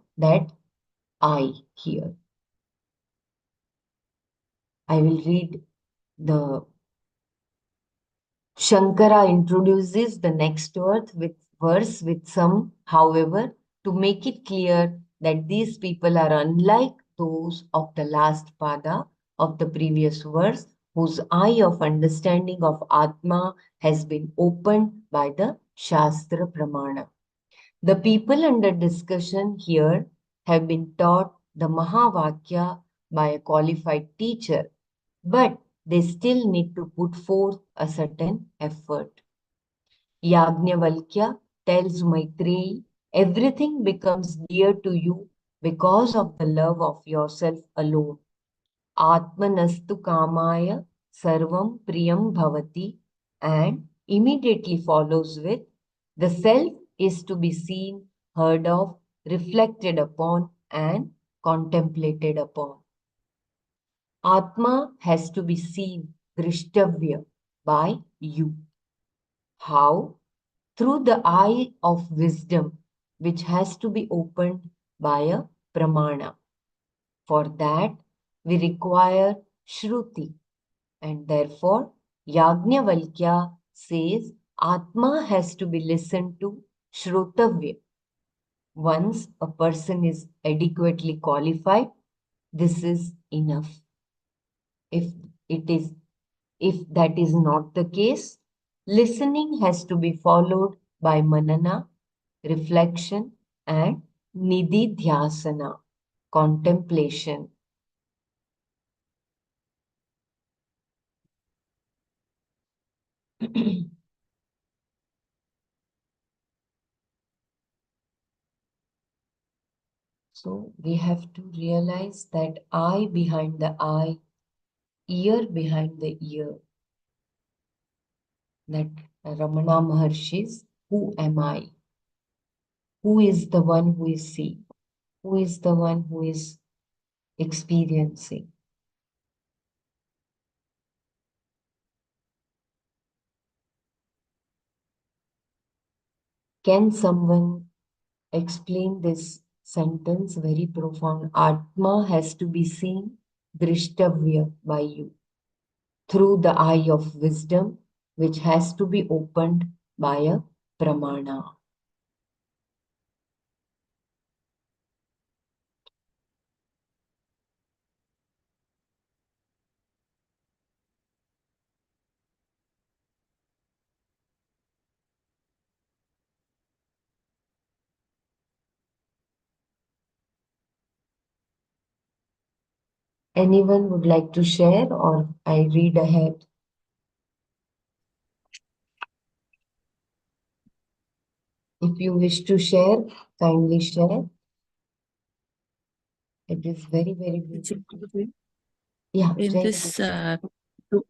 I here. I will read the Shankara introduces the next verse with some, however, to make it clear that these people are unlike those of the last pada of the previous verse, whose eye of understanding of Atma has been opened by the Shastra Pramana. The people under discussion here have been taught the Mahavakya by a qualified teacher, but they still need to put forth a certain effort. Yajnavalkya tells Maitreyi, everything becomes dear to you because of the love of yourself alone. Atmanastu kamaya sarvam priyam bhavati, and immediately follows with the self is to be seen, heard of, reflected upon, and contemplated upon. Atma has to be seen, drishtabhya, by you. How? Through the eye of wisdom, which has to be opened by a pramana. For that, we require Shruti, and therefore Yajnavalkya says Atma has to be listened to, Shrotavya. Once a person is adequately qualified, this is enough. If it is, if that is not the case, listening has to be followed by manana, reflection, and nididhyasana, contemplation. So we have to realize that eye behind the eye, ear behind the ear. That Ramana Maharshi's, who am I? Who is the one who is seeing? Who is the one who is experiencing? Can someone explain this sentence? Very profound. Atma has to be seen, drishtavya, by you through the eye of wisdom, which has to be opened by a pramana. Anyone would like to share, or I read ahead? If you wish to share, kindly share. It is very, very beautiful. Yeah, In Jai this, Guru.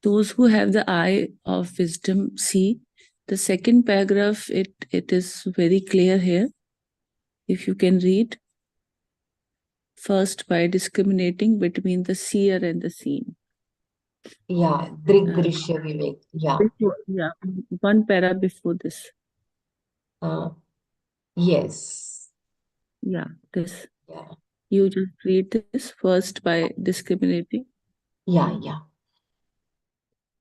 those who have the eye of wisdom see the second paragraph. It is very clear here. If you can read first, by discriminating between the seer and the seen. Yeah, Drigdrishya Vivek. Yeah. Yeah, one para before this. Yes. Yeah, this. Yeah. You just read this first by discriminating. Yeah, yeah.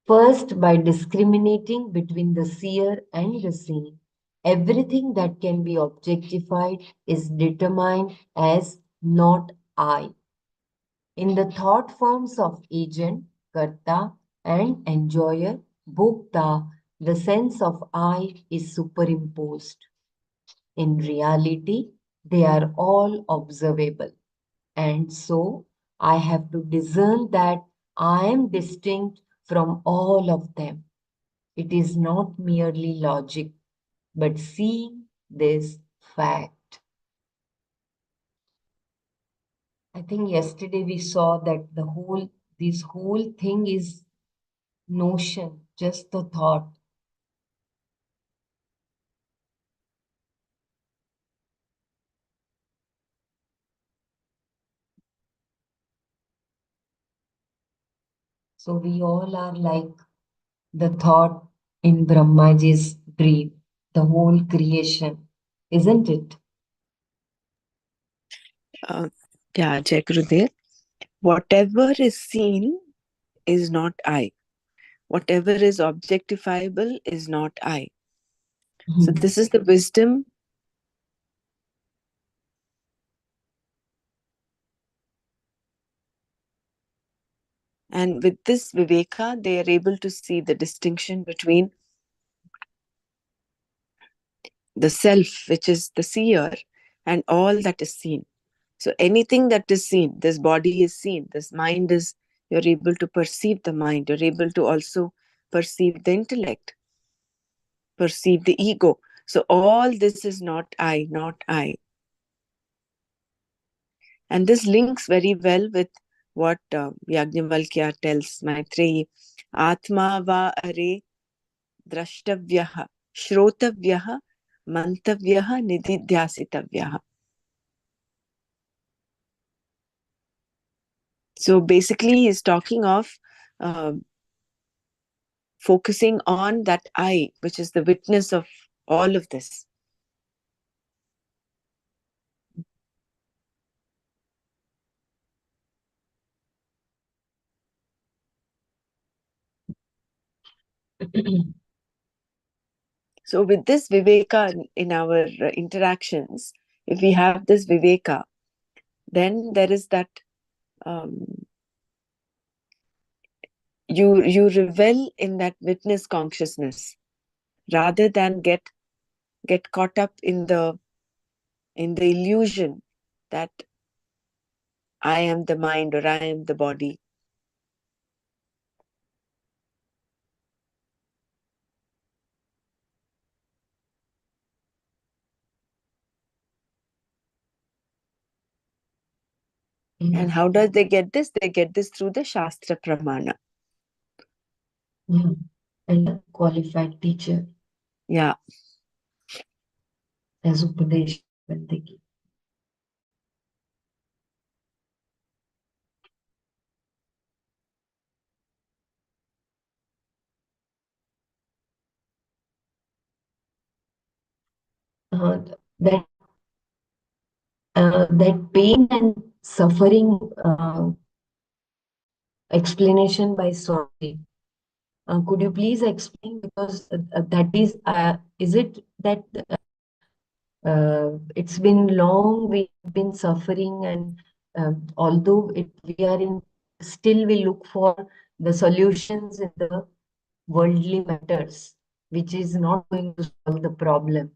First, by discriminating between the seer and the seen, everything that can be objectified is determined as not I. In the thought forms of agent, karta, and enjoyer, bhokta, the sense of I is superimposed. In reality, they are all observable. And so I have to discern that I am distinct from all of them. It is not merely logic, but seeing this fact. I think yesterday we saw that this whole thing is notion, just the thought. So we all are like the thought in Brahmaji's dream, the whole creation, isn't it? Yeah, Jai Gurudev. Whatever is seen is not I. Whatever is objectifiable is not I. So this is the wisdom. And with this Viveka, they are able to see the distinction between the self, which is the seer, and all that is seen. So anything that is seen, this body is seen, this mind is, you're able to perceive the mind, you're able to also perceive the intellect, perceive the ego. So all this is not I, not I. And this links very well with what Yajnavalkya tells Maitreyi. Atma va are drashtavyaha, shrotavyaha, mantavyaha, nididhyasitavyaha. So basically, he's talking of focusing on that I, which is the witness of all of this. So with this viveka in our interactions, if we have this viveka, then there is that you revel in that witness consciousness rather than get caught up in the illusion that I am the mind or I am the body. And how does they get this? They get this through the Shastra Pramana. Yeah. And a qualified teacher Yeah. as Upadesh Bandegi. That that pain and suffering explanation by Swami. Could you please explain, because that is it that it's been long we've been suffering, and although we are in, still we look for the solutions in the worldly matters, which is not going to solve the problem.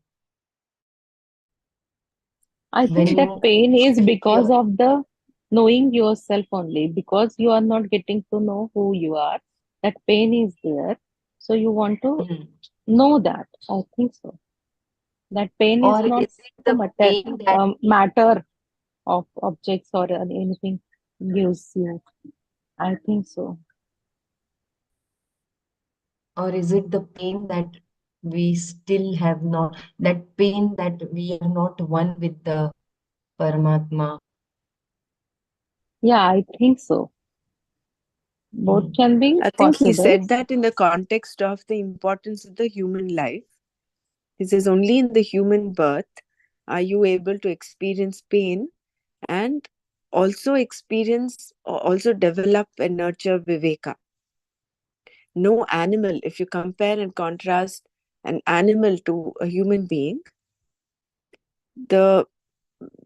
I think that When pain is because you're- of the knowing yourself only, because you are not getting to know who you are. That pain is there. So you want to Mhm. know that. I think so. That pain is Or not is it the the pain that matter of objects or anything gives you. I think so. or is it the pain that we still have not, that pain that we are not one with the Paramatma? Yeah, I think so. Both Mm. can be I think he possible. said that in the context of the importance of the human life. He says only in the human birth are you able to experience pain and also develop and nurture viveka. No animal, if you compare and contrast an animal to a human being, the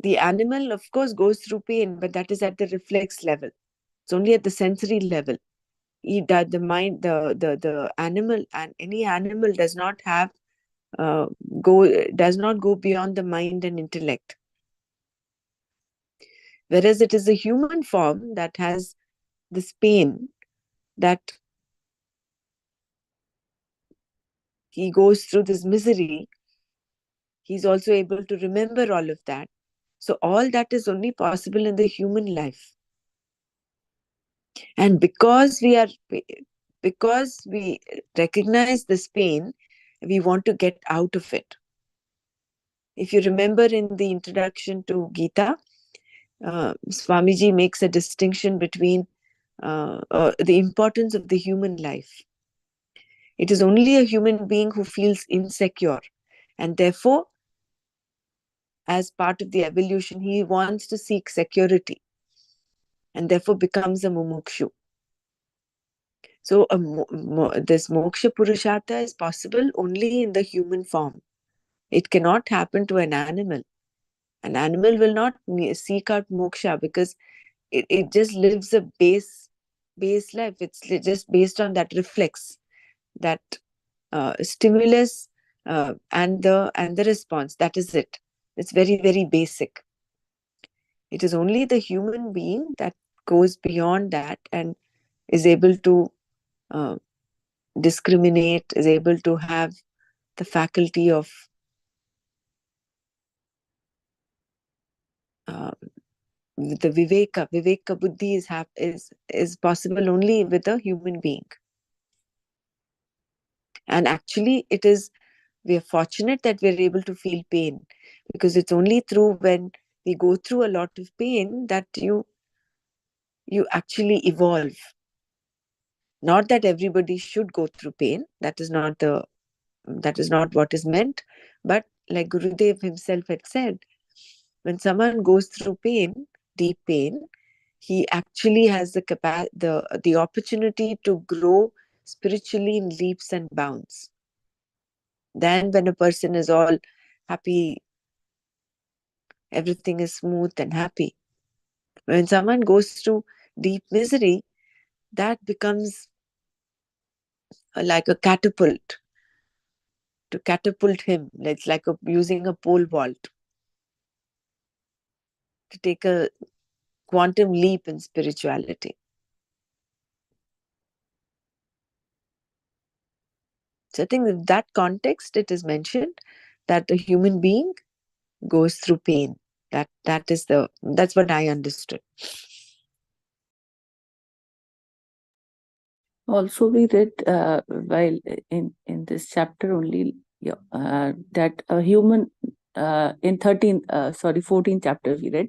animal of course goes through pain, but that is at the reflex level. It's only at the sensory level. The mind, the animal, and any animal does not have does not go beyond the mind and intellect. Whereas it is the human form that has this pain, that he goes through this misery. He's also able to remember all of that. So all that is only possible in the human life. And because we recognize this pain, we want to get out of it. If you remember in the introduction to Gita, Swamiji makes a distinction between the importance of the human life. It is only a human being who feels insecure, and therefore, as part of the evolution, he wants to seek security, and therefore becomes a mumukshu. So this moksha purushartha is possible only in the human form. It cannot happen to an animal. An animal will not seek out moksha because it just lives a base life. It's just based on that reflex, that stimulus, and the response. That is it. It's very, very basic. It is only the human being that goes beyond that and is able to uh, discriminate, is able to have the faculty of uh, the viveka buddhi is possible only with a human being. And actually we are fortunate that we're able to feel pain, because it's only through when we go through a lot of pain that you actually evolve. Not that everybody should go through pain, that is not what is meant, but like Gurudev himself had said, when someone goes through pain, deep pain, he actually has the opportunity to grow spiritually in leaps and bounds. Then when a person is all happy, everything is smooth and happy. When someone goes through deep misery, that becomes like a catapult, to catapult him. It's like using a pole vault to take a quantum leap in spirituality. So I think in that context, it is mentioned that a human being goes through pain. That's what I understood. Also, we read while in this chapter only that a human in 14th chapter we read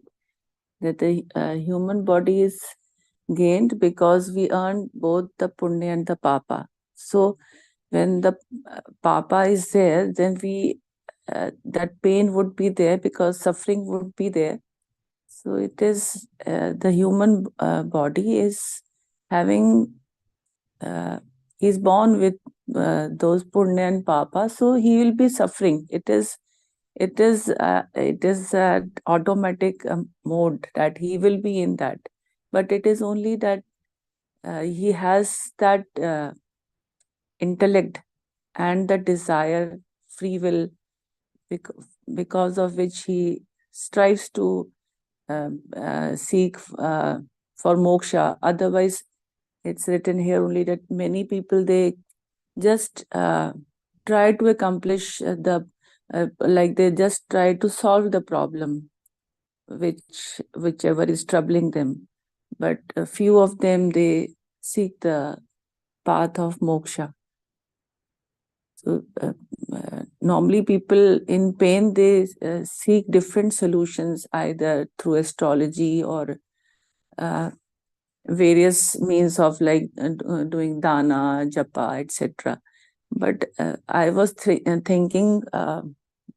that the human body is gained because we earn both the punya and the papa. So when the papa is there, then that pain would be there because suffering would be there. So it is the human body is having he's born with those punya and papa, so he will be suffering. It is automatic mode that he will be in that, but it is only that he has that intellect and the desire, free will, because of which he strives to seek for moksha. Otherwise, it's written here only that many people, they just try to accomplish like they just try to solve the problem whichever is troubling them, but a few of them, they seek the path of moksha. So normally people in pain, they seek different solutions, either through astrology or various means of like doing dana, japa, etc. But I was thinking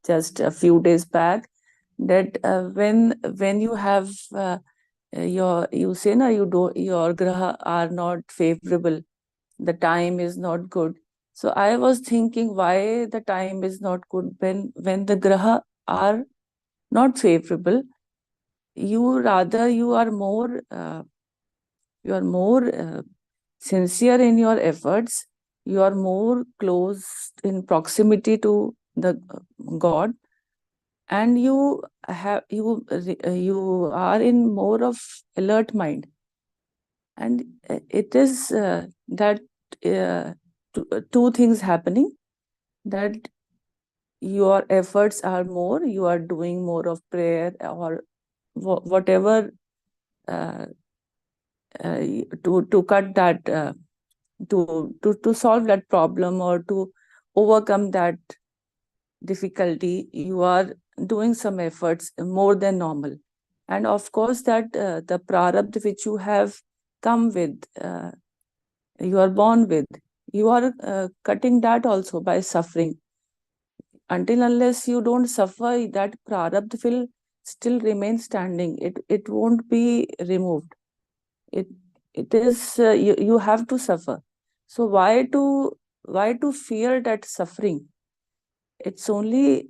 just a few days back that when you have you say na, your graha are not favorable, the time is not good. So I was thinking why the time is not good when the graha are not favorable. You are more sincere in your efforts. You are more close in proximity to the God, and you are in more of alert mind, and it is that two things happening, that your efforts are more, you are doing more of prayer or whatever uh, to cut that to solve that problem or to overcome that difficulty. You are doing some efforts more than normal, and of course that the prarabdha which you have come with, you are born with, you are cutting that also by suffering. Until unless you don't suffer, that prarabdha will still remain standing. It won't be removed. It is you have to suffer. So why to fear that suffering? It's only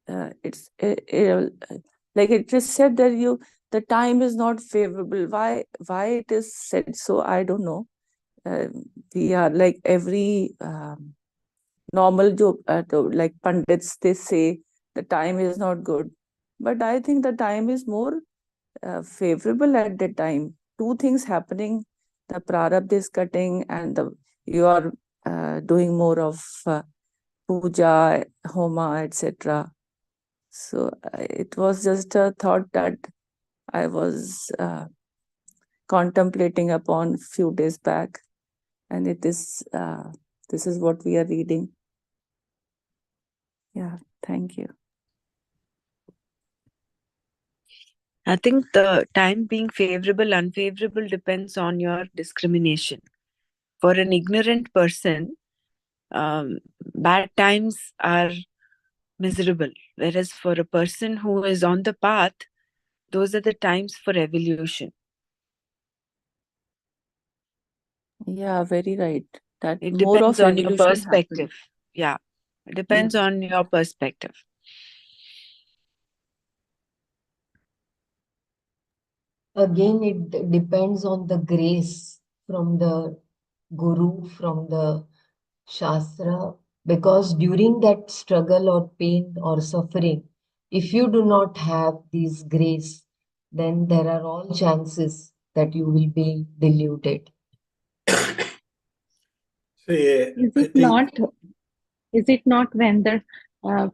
like it is said that the time is not favorable. Why it is said so, I don't know. We are like every normal joke, like pundits, they say the time is not good, but I think the time is more favorable at that time. Two things happening: the prarabdha is cutting, and you are doing more of puja, homa, etc. So it was just a thought that I was contemplating upon few days back, and this is what we are reading. Yeah, thank you. I think the time being favorable, unfavorable depends on your discrimination. For an ignorant person, bad times are miserable, whereas for a person who is on the path, those are the times for evolution. Yeah, very right. That It more depends of on your evolution perspective. happens. Yeah. It depends on your perspective. Again, it depends on the grace from the Guru, from the Shastra, because during that struggle or pain or suffering, if you do not have this grace, then there are all chances that you will be deluded. So, yeah, Is I it think not? Is it not when the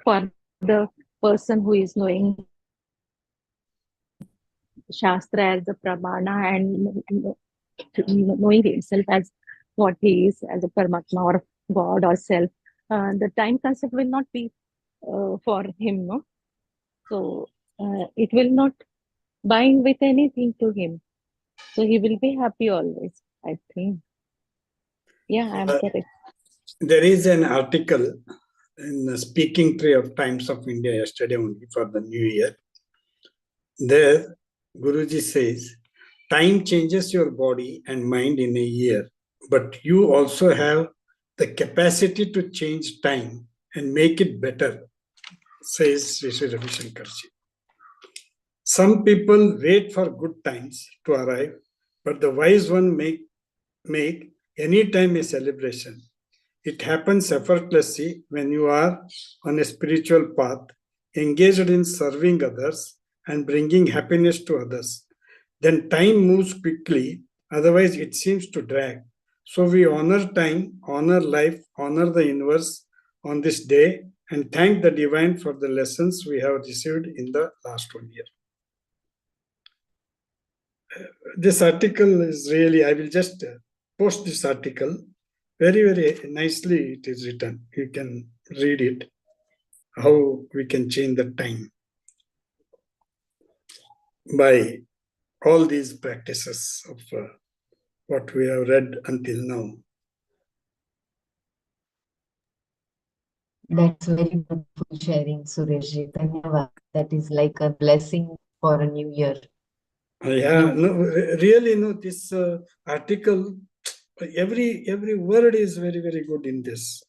for the person who is knowing Shastra as a pramana and knowing himself as what he is as a Paramatma or God or self, the time concept will not be for him, no? So it will not bind with anything to him. So he will be happy always, I think. Yeah, I'm correct. there is an article in the Speaking Tree of Times of India yesterday only for the New Year. There, Guruji says, time changes your body and mind in a year, but you also have the capacity to change time and make it better, says Sri Sri Ravi Shankarji. Some people wait for good times to arrive, but the wise one make any time a celebration. It happens effortlessly when you are on a spiritual path, engaged in serving others and bringing happiness to others. Then time moves quickly, otherwise, it seems to drag. So we honor time, honor life, honor the universe on this day, and thank the divine for the lessons we have received in the last 1 year. This article is really, I will just post this article. Very, very nicely it is written. You can read it, how we can change the time by all these practices of what we have read until now. That's very beautiful sharing, Sureshji. Dhanyavad. That is like a blessing for a new year. Yeah, no, really, no, this article, every word is very, very good in this.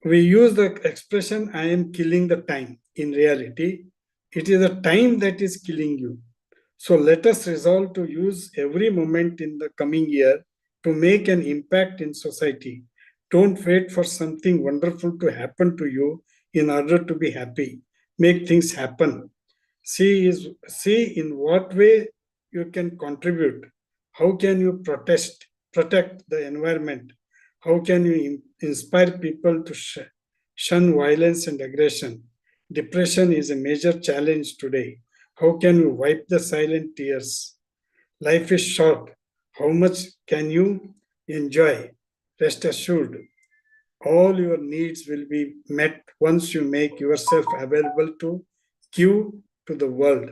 We use the expression, I am killing the time. In reality, it is the time that is killing you. So let us resolve to use every moment in the coming year to make an impact in society. Don't wait for something wonderful to happen to you in order to be happy. Make things happen. See in what way you can contribute. How can you protect the environment? How can you inspire people to shun violence and aggression? Depression is a major challenge today. How can you wipe the silent tears? Life is short. How much can you enjoy? Rest assured, all your needs will be met once you make yourself available to give to the world.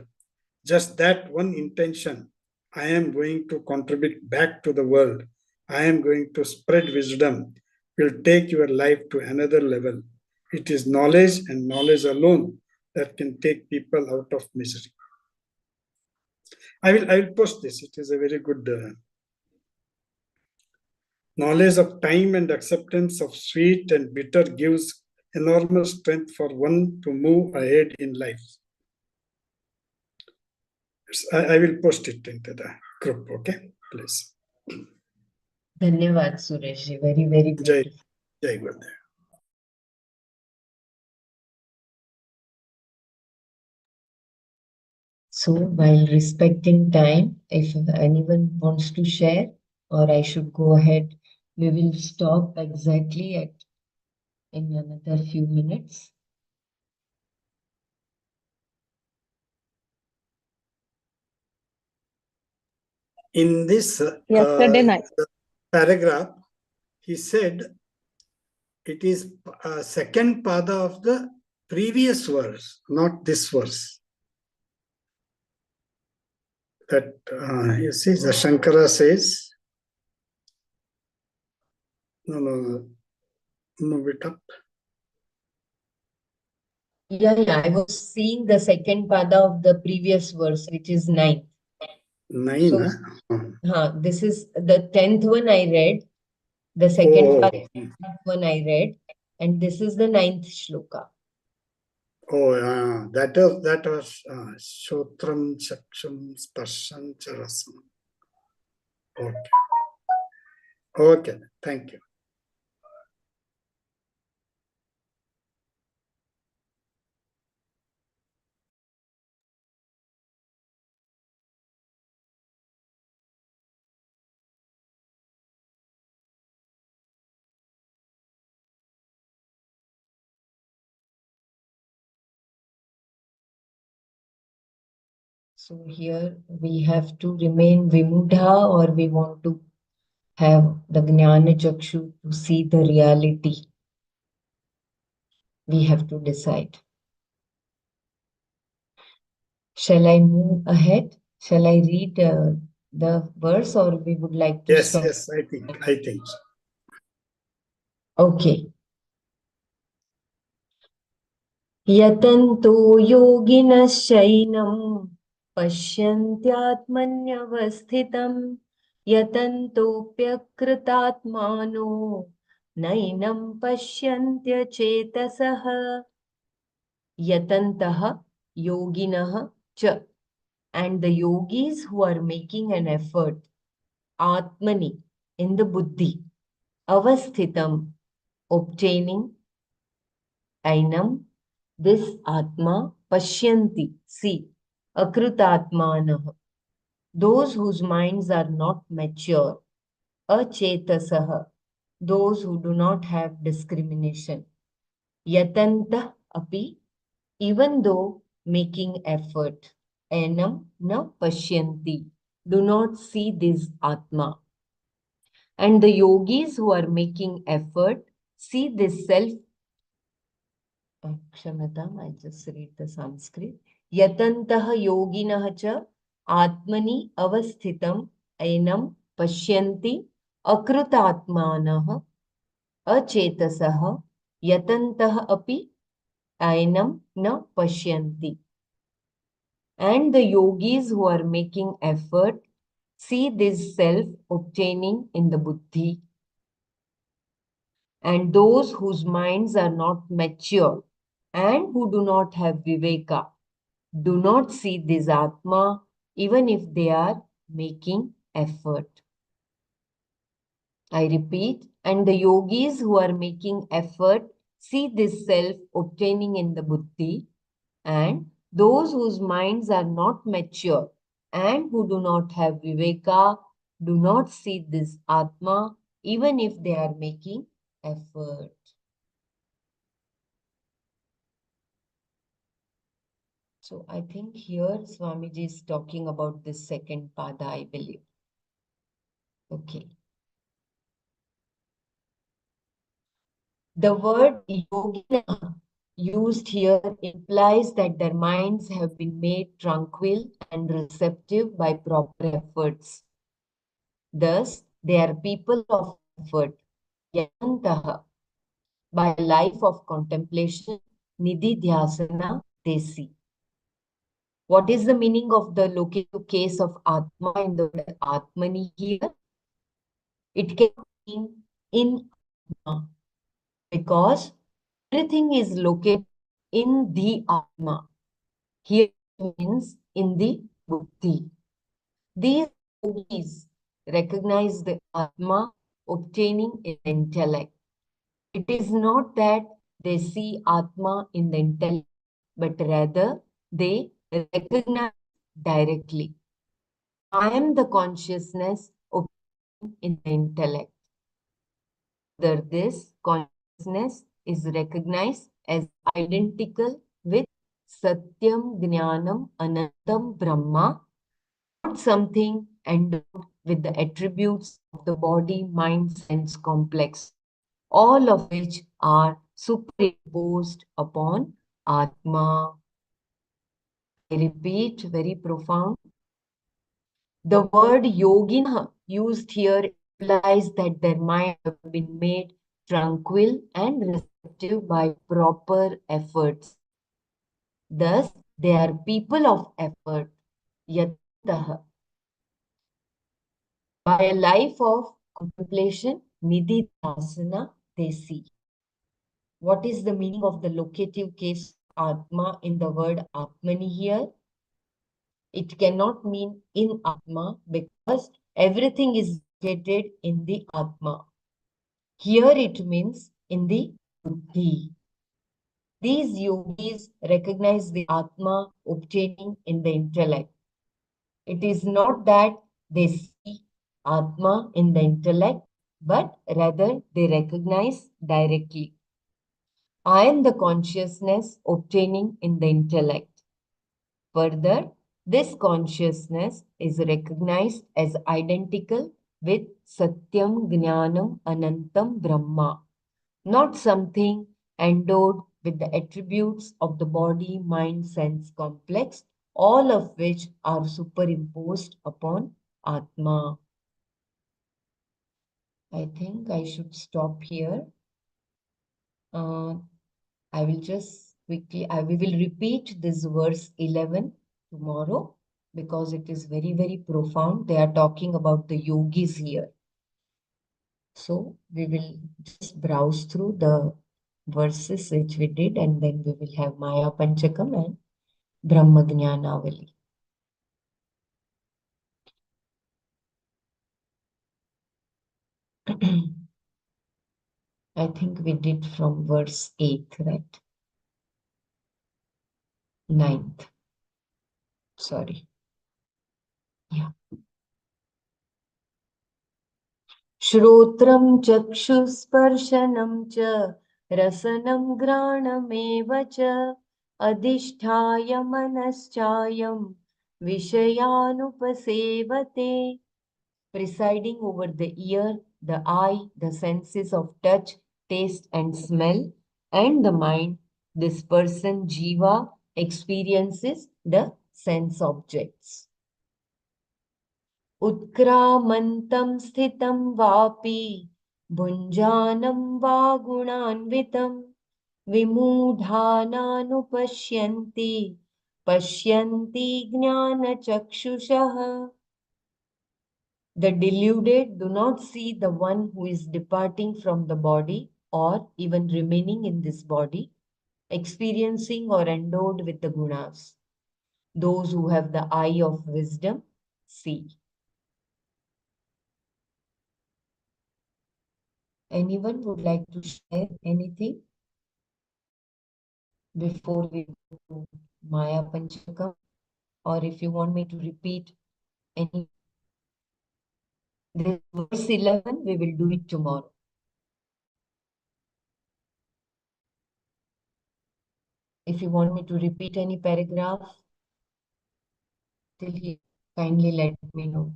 Just that one intention. I am going to contribute back to the world. I am going to spread wisdom, will take your life to another level. It is knowledge and knowledge alone that can take people out of misery. I will post this. It is a very good knowledge of time and acceptance of sweet and bitter gives enormous strength for one to move ahead in life. I will post it into the group, okay? Please. Dhanyavad, Sureshji. Very, very Jai, beautiful. Jai Gurudev. So, while respecting time, if anyone wants to share, or I should go ahead, we will stop exactly at in another few minutes. In this Yesterday night. paragraph, he said it is second pada of the previous verse, not this verse. That you see, the Shankara says, no, move it up. Yeah, I was seeing the second pada of the previous verse, which is 9. 9, So, this is the 10th one I read. The second Oh, part, that one I read, and this is the 9th shloka. that was Shotram Chaksham Sparsham Charasam. Okay. Okay. Thank you. So here we have to remain Vimudha, or we want to have the Jnana Chakshu to see the reality. We have to decide. Shall I move ahead? Shall I read the verse, or we would like to stop? Yes, I think so. Okay. यतन्तो योगिनश्चैनं पश्यन्त्यात्मन्यवस्थितं यतन्तोऽप्यकृतात्मानो नैनं पश्यन्त्यचेतसः यतन्तः योगिनः च, and the yogis who are making an effort, atmani, in the buddhi, avasthitam, obtaining, ainam, this atma, pashyanti, see, akrutatmanah, those whose minds are not mature, achetasah, those who do not have discrimination, yatantah api, even though making effort, enam na pashyanti, do not see this atma. And the yogis who are making effort see this self. Kshamatam, I just read the Sanskrit. Yatantah yoginah cha atmani avasthitam ainam pashyanti akrutatmanah achetasah yatantah api ainam na pashyanti. And the yogis who are making effort see this self obtaining in the buddhi. And those whose minds are not mature and who do not have viveka do not see this Atma even if they are making effort. I repeat, and the yogis who are making effort see this self obtaining in the buddhi, and those whose minds are not mature and who do not have viveka do not see this Atma even if they are making effort. So I think here Swamiji is talking about this second pada, I believe. Okay. The word yogina used here implies that their minds have been made tranquil and receptive by proper efforts. Thus, they are people of effort, yantaha, by a life of contemplation, nidhi dhyasana, they see. What is the meaning of the locative case of Atma in the word Atmani here? It can mean in Atma, because everything is located in the Atma. Here it means in the Buddhi. These yogis recognize the Atma obtaining in the intellect. It is not that they see Atma in the intellect, but rather they recognize directly. I am the consciousness obtaining in the intellect. Further, this consciousness is recognized as identical with Satyam, Jnanam, Anantam, Brahma, not something endowed with the attributes of the body, mind, sense complex, all of which are superimposed upon Atma. I repeat, very profound. The word yogina used here implies that their minds have been made tranquil and receptive by proper efforts. Thus, they are people of effort, yatantaha. By a life of contemplation, Nididhyasana they see. What is the meaning of the locative case Atma in the word Atmani here? It cannot mean in Atma because everything is located in the Atma. Here it means in the Buddhi. These yogis recognize the Atma obtaining in the intellect. It is not that they see Atma in the intellect, but rather they recognize directly. I am the consciousness obtaining in the intellect. Further, this consciousness is recognized as identical with Satyam Jnanam Anantam Brahma, not something endowed with the attributes of the body, mind, sense complex, all of which are superimposed upon Atma. I think I should stop here. I will just quickly, we will repeat this verse 11 tomorrow because it is very, very profound. They are talking about the yogis here. So we will just browse through the verses which we did, and then we will have Maya Panchakam and Brahma Jnanavali. I think we did from verse 8, right? 9th. Sorry. Yeah. श्रोत्रं चक्षुस्पर्शनं च रसनं घ्राणमेव च अधिष्ठाय मनश्चायं विषयानुपसेवते. Presiding over the ear, the eye, the senses of touch, taste and smell, and the mind, this person Jiva experiences the sense objects. उत्क्रामन्तं स्थितं वापि भुञ्जानं वा गुणान्वितं विमूढानानुपश्यन्ति पश्यन्ति ज्ञानचक्षुषः. The deluded do not see the one who is departing from the body or even remaining in this body, experiencing or endowed with the gunas. Those who have the eye of wisdom see. Anyone would like to share anything before we go to Maya Panchakam? Or if you want me to repeat any, this verse 11, we will do it tomorrow. If you want me to repeat any paragraph till here, kindly let me know.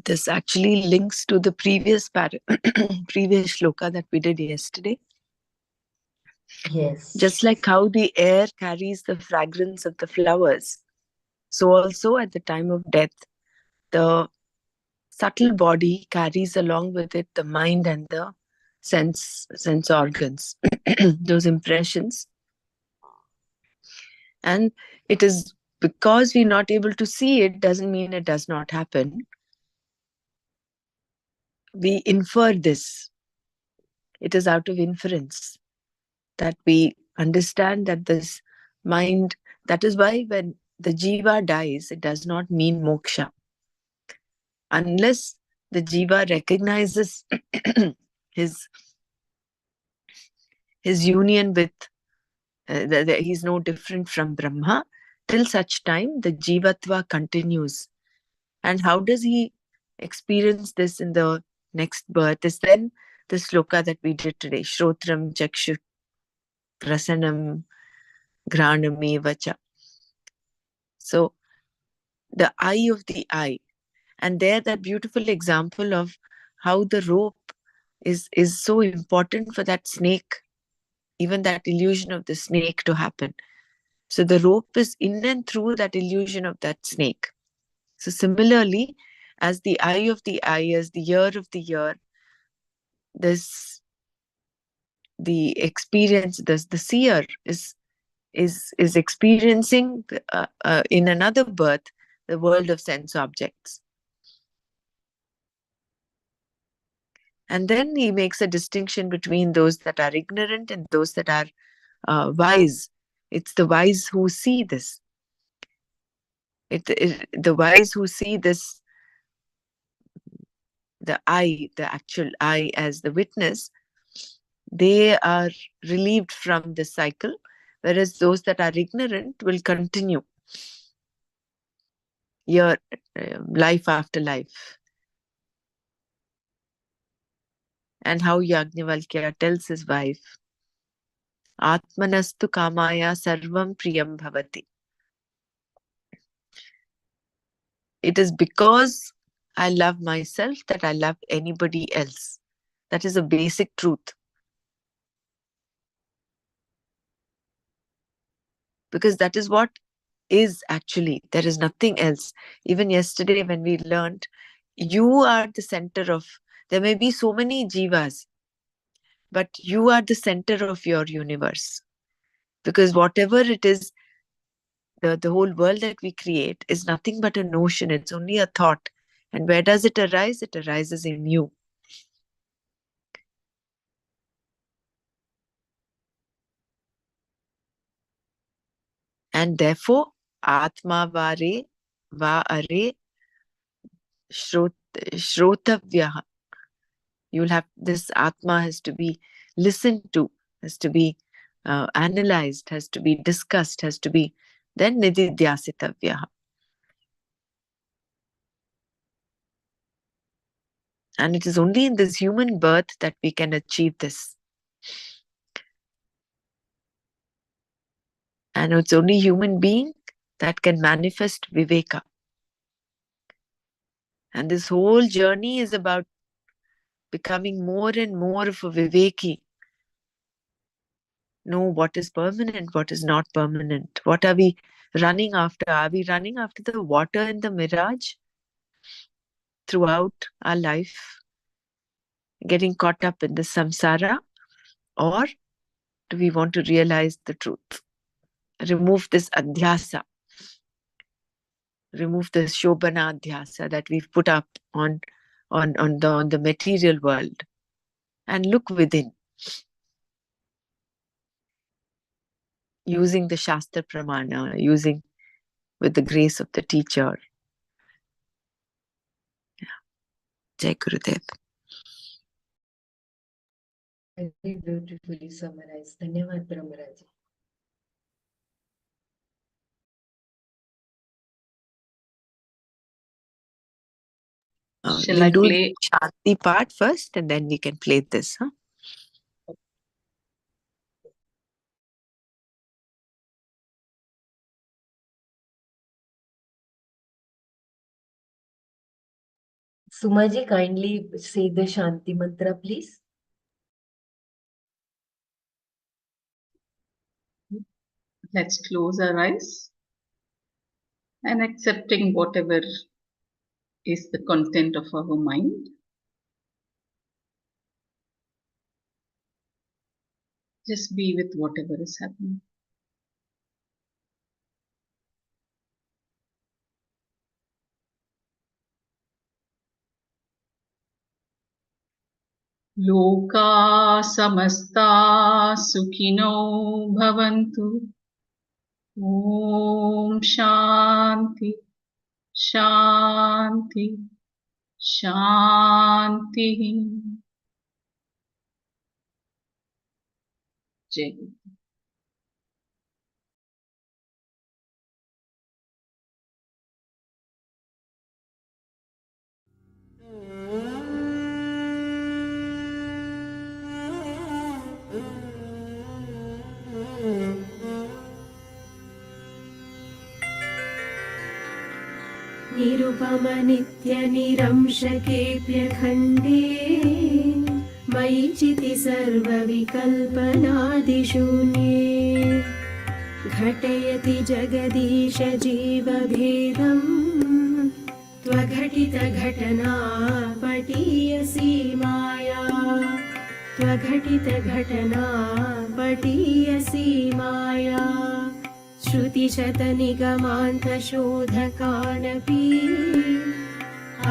This actually links to the previous previous shloka that we did yesterday. Yes. Just like how the air carries the fragrance of the flowers, so also at the time of death, the subtle body carries along with it the mind and the sense organs, those impressions. And it is because we're not able to see it doesn't mean it does not happen. We infer this. It is out of inference that we understand that this mind, that is why when the jiva dies, it does not mean moksha. Unless the jiva recognizes his union with, he's no different from Brahma, till such time the jivatva continues. And how does he experience this in the next birth is then the sloka that we did today. Shrotram chakshu prasanam ghranam. So the eye of the eye. And there that beautiful example of how the rope is so important for that snake, even that illusion of the snake to happen. So the rope is in and through that illusion of that snake. So similarly, as the eye of the eye, as the ear of the ear, this the experience, the seer is experiencing in another birth the world of sense objects. And then he makes a distinction between those that are ignorant and those that are wise. It's the wise who see this. The wise who see this, the actual I as the witness, they are relieved from the cycle, whereas those that are ignorant will continue life after life. And how Yajnavalkya tells his wife, Atmanastu kamaya sarvam priyam bhavati. It is because I love myself that I love anybody else. That is a basic truth. Because that is what is actually. There is nothing else. Even yesterday when we learned, you are the center of, there may be so many jivas, but you are the center of your universe. Because whatever it is, the whole world that we create is nothing but a notion. It's only a thought. And where does it arise? It arises in you. And therefore, Atma vare va are shrotavyaha. You'll have this Atma has to be listened to, has to be analyzed, has to be discussed, has to be then nididhyasitavyaha. And it is only in this human birth that we can achieve this. And it's only human being that can manifest viveka. And this whole journey is about becoming more and more of a viveki. Know what is permanent, what is not permanent. What are we running after? Are we running after the water in the mirage throughout our life, getting caught up in the samsara? Or do we want to realize the truth? Remove this adhyasa. Remove the shobhana adhyasa that we've put up on the material world and look within. Using the Shastra Pramana, using with the grace of the teacher. Yeah. Jai Gurudev. Very beautifully summarized. Dhanyavad Brahmaraji. Shall We'll I do play? the Shanti part first and then we can play this. Huh? Sumaji, kindly say the Shanti mantra, please. Let's close our eyes and accepting whatever is the content of our mind. Just be with whatever is happening. Loka samasta sukhino bhavantu. Om Shanti, Shanti, Shanti. Jai Guru. निरुपमनित्यनिरंशकेऽप्यखण्डे मयि चिति सर्वविकल्पनादिशून्ये घटयति जगदीश जीवभेदम् त्वघटितघटना पटीयसी माया त्वघटितघटना पटीयसी माया श्रुतिशतनिगमान्तशोधकानपि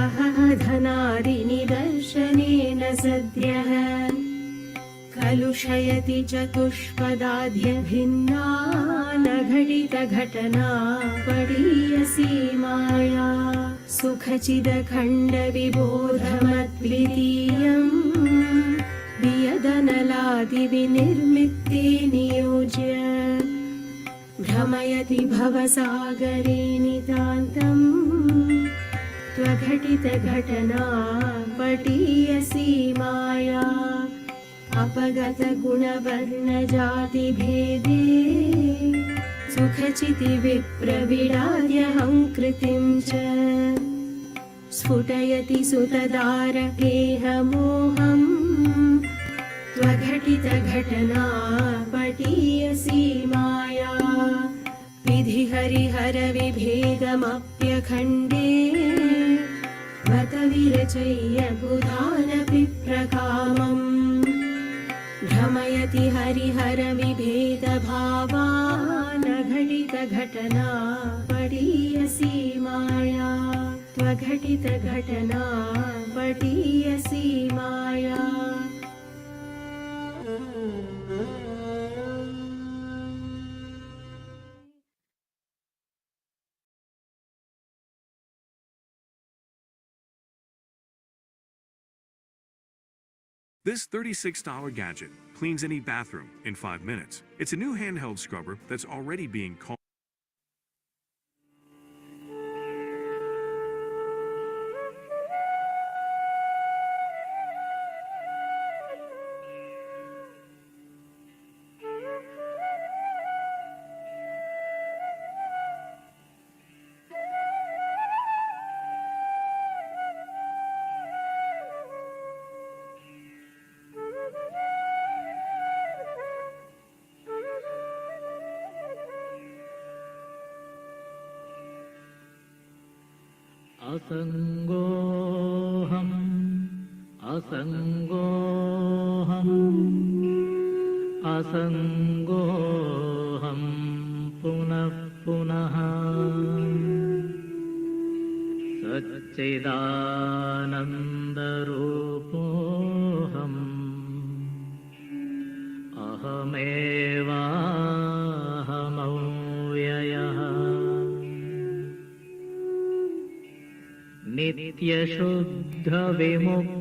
अहधनादिनिदर्शनेन सद्यः कलुषयति चतुष्पदाद्यभिन्ना न घटितघटना पडीयसीमाया सुखचिदखण्डविबोधमद्वितीयम् वियदनलादिविनिर्मित्ते नियोज्य भ्रमयति भवसागरे नितान्तम् त्वघटितघटना पटीयसीमाया अपगतगुणवर्णजातिभेदे सुखचितिविप्रविडाद्यहङ्कृतिं च स्फुटयति सुतदारगेहमोहम् त्वघटितघटना पटीयसीमाया विधिहरिहरविभेदमप्यखण्डे बत विरचय्य बुधानपि प्रकामम् भ्रमयति हरिहरविभेदभावान् घटितघटना पडीयसीमाया त्वघटितघटना पडीयसीमाया This $36 gadget cleans any bathroom in 5 minutes. It's a new handheld scrubber that's already being called असंगोऽहम् असंगोऽहम् असंगोऽहम् पुनः पुनः सच्चिदानन्दरूपोऽहम् अहमेवाहमव्ययः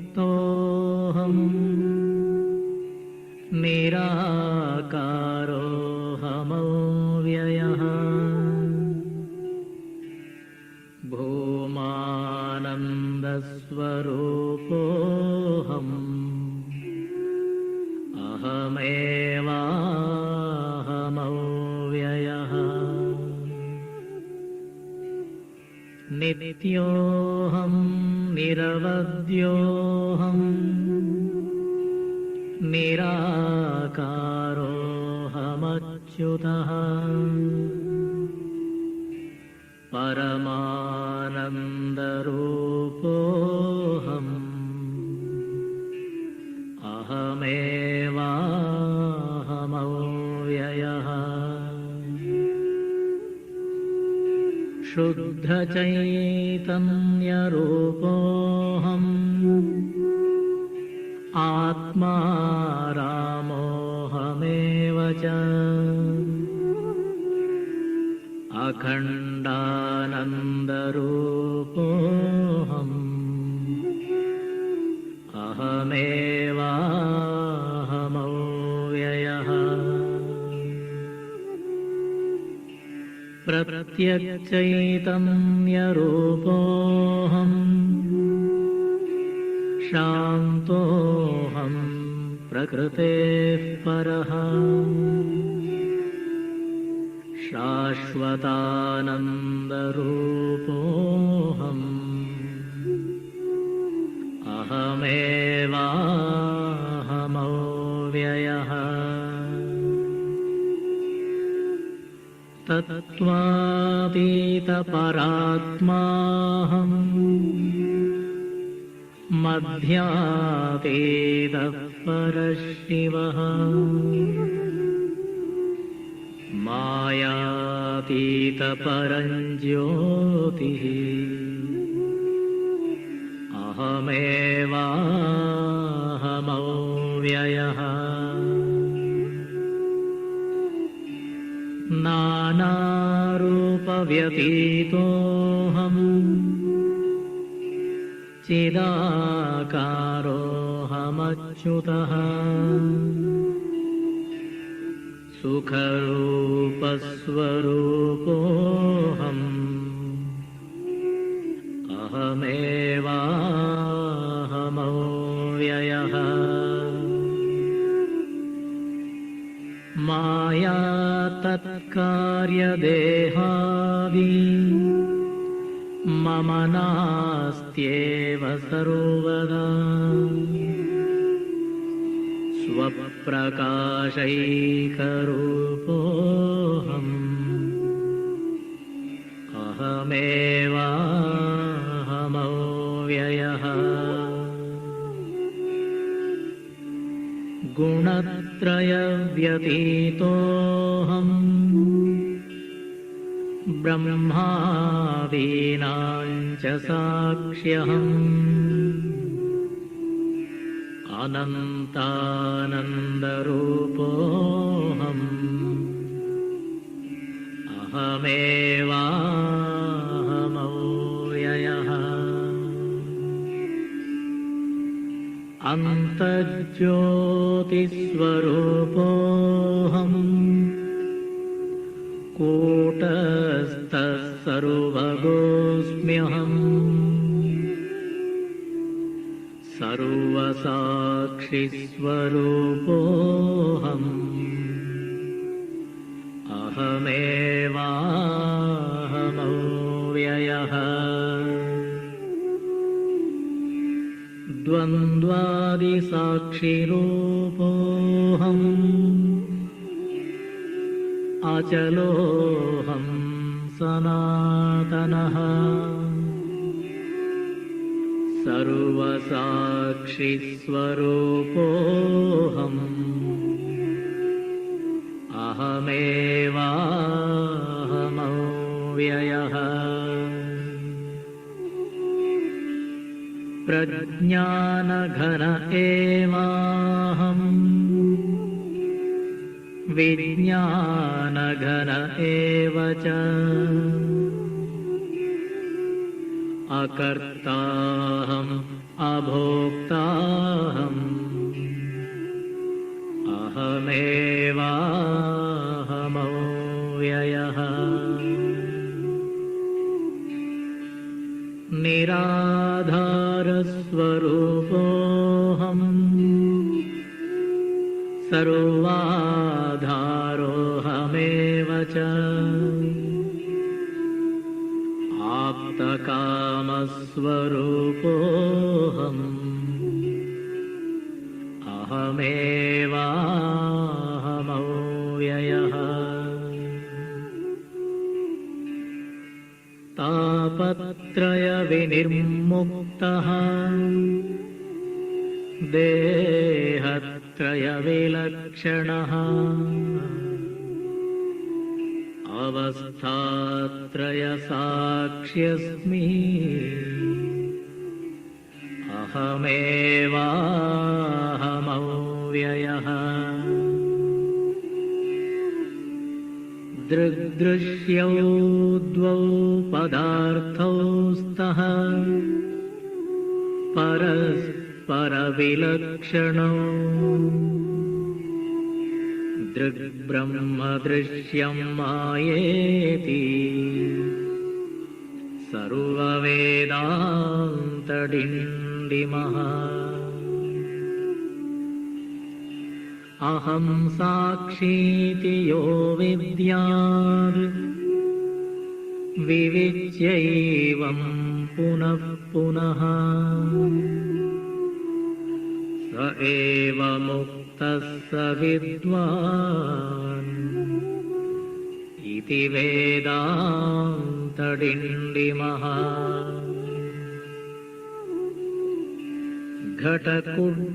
नित्यशुद्धविमुक्तोऽहम् निराकारोऽहमव्ययः भूमानन्दस्वरूपोऽहम् अहमेवाहमव्ययः नित्योऽहम् निरवद्योऽहम् निराकारोऽहमच्युतः परमानन्दरूपोऽहम् अहमेवाहमव्ययः शुद्धचैतन्यरूपोऽहम् आत्मा रामोऽहमेव च अखण्डानन्दरूपोऽहम् अहमेवाहमव्ययः प्रत्यक्षचैतन्यरूपोऽहम् शान्तोऽहम् प्रकृतेः परः शाश्वतानन्दरूपोऽहम् अहमेवाहमव्ययः तत्त्वातीतपरात्माहम् मध्यातीतः परशिवः मायातीतपरञ्ज्योतिः अहमेवाहमव्ययः नानारूपव्यतीतोऽहम् चिदाकारोऽहमच्युतः सुखरूपस्वरूपोऽहम् अहमेवाहमव्ययः माया तत्कार्यदेहादि मम नास्त्येव सर्वदा स्वप्रकाशैकरूपोऽहम् अहमेवाहमव्ययः गुणत्रयव्यतीतोऽहम् ब्रह्मादीनां च साक्ष्यहम् अनन्तानन्दरूपोऽहम् अहमेवाहमव्ययः अन्तर्ज्योतिस्वरूपोऽहम् कूटस्थः सर्वगोऽस्म्यहम् सर्वसाक्षिस्वरूपोऽहम् अहमेवाहमव्ययः द्वन्द्वादिसाक्षिरूपोऽहम् अचलोऽहं सनातनः सर्वसाक्षिस्वरूपोऽहम् अहमेवाहमव्ययः प्रज्ञानघन एवाहम् विज्ञानघन एव च अकर्ताहम् अभोक्ताहम् अहमेवाहमव्ययः निराधारस्वरूपोऽहम् सर्वाधारोऽहमेव च आप्तकामस्वरूपोऽहम् अहमेवाहमव्ययः तापत्रयविनिर्मुक्तः देहत्रयविलक्षणः अवस्थात्रयसाक्ष्यस्मि अहमेवाहमव्ययः दृग्दृश्यौ द्वौ पदार्थौ स्तः परविलक्षणौ दृग्ब्रह्मदृश्यं मायेति सर्ववेदान्तडिण्डिमः अहं साक्षीति यो विद्यात् विविच्यैवं पुनः पुनः स एव मुक्तः स विद्वान् इति वेदान्तडिण्डिमः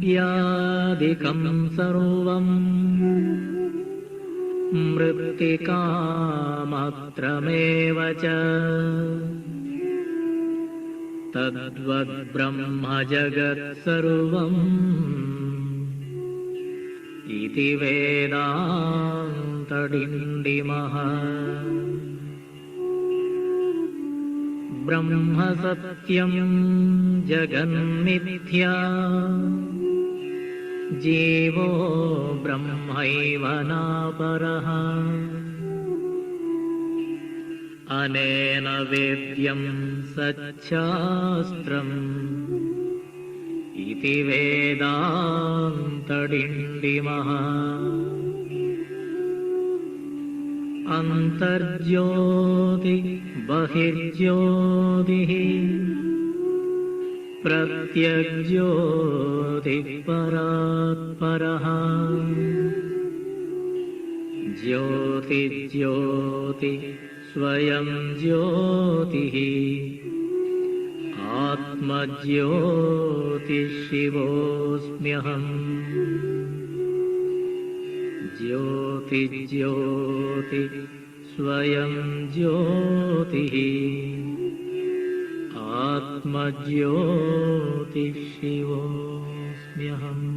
घटकुड्यादिकं सर्वं मृत्तिकामात्रमेव च तद्वद्ब्रह्म जगत्सर्वम् इति वेदान्तडिण्डिमः ब्रह्म सत्यं जगन्मिथ्या जीवो ब्रह्मैव नापरः अनेन वेद्यं सच्छास्त्रम् इति वेदान्तडिण्डिमः अन्तर्ज्योति बहिर्ज्योतिः प्रत्यग्ज्योतिः परात्परः ज्योतिज्योति स्वयं ज्योतिः आत्मज्योतिशिवोऽस्म्यहम् ज्योतिज्योति स्वयं ज्योतिः आत्मज्योतिशिवोऽस्म्यहम्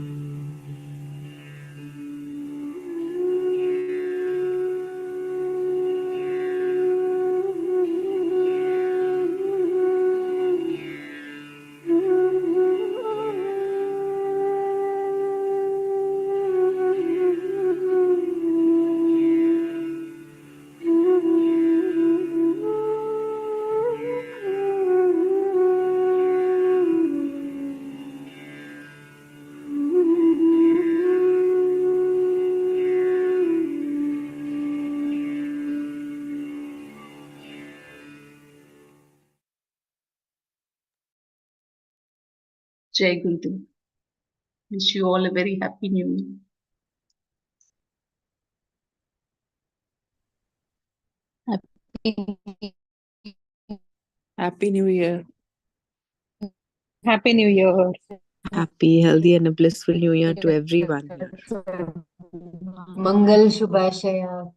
Jai Gurudev. Wish you all a very happy new year. Happy New Year. Happy New Year. Happy, healthy, and a blissful new year to everyone. Mangal Shubhashaya.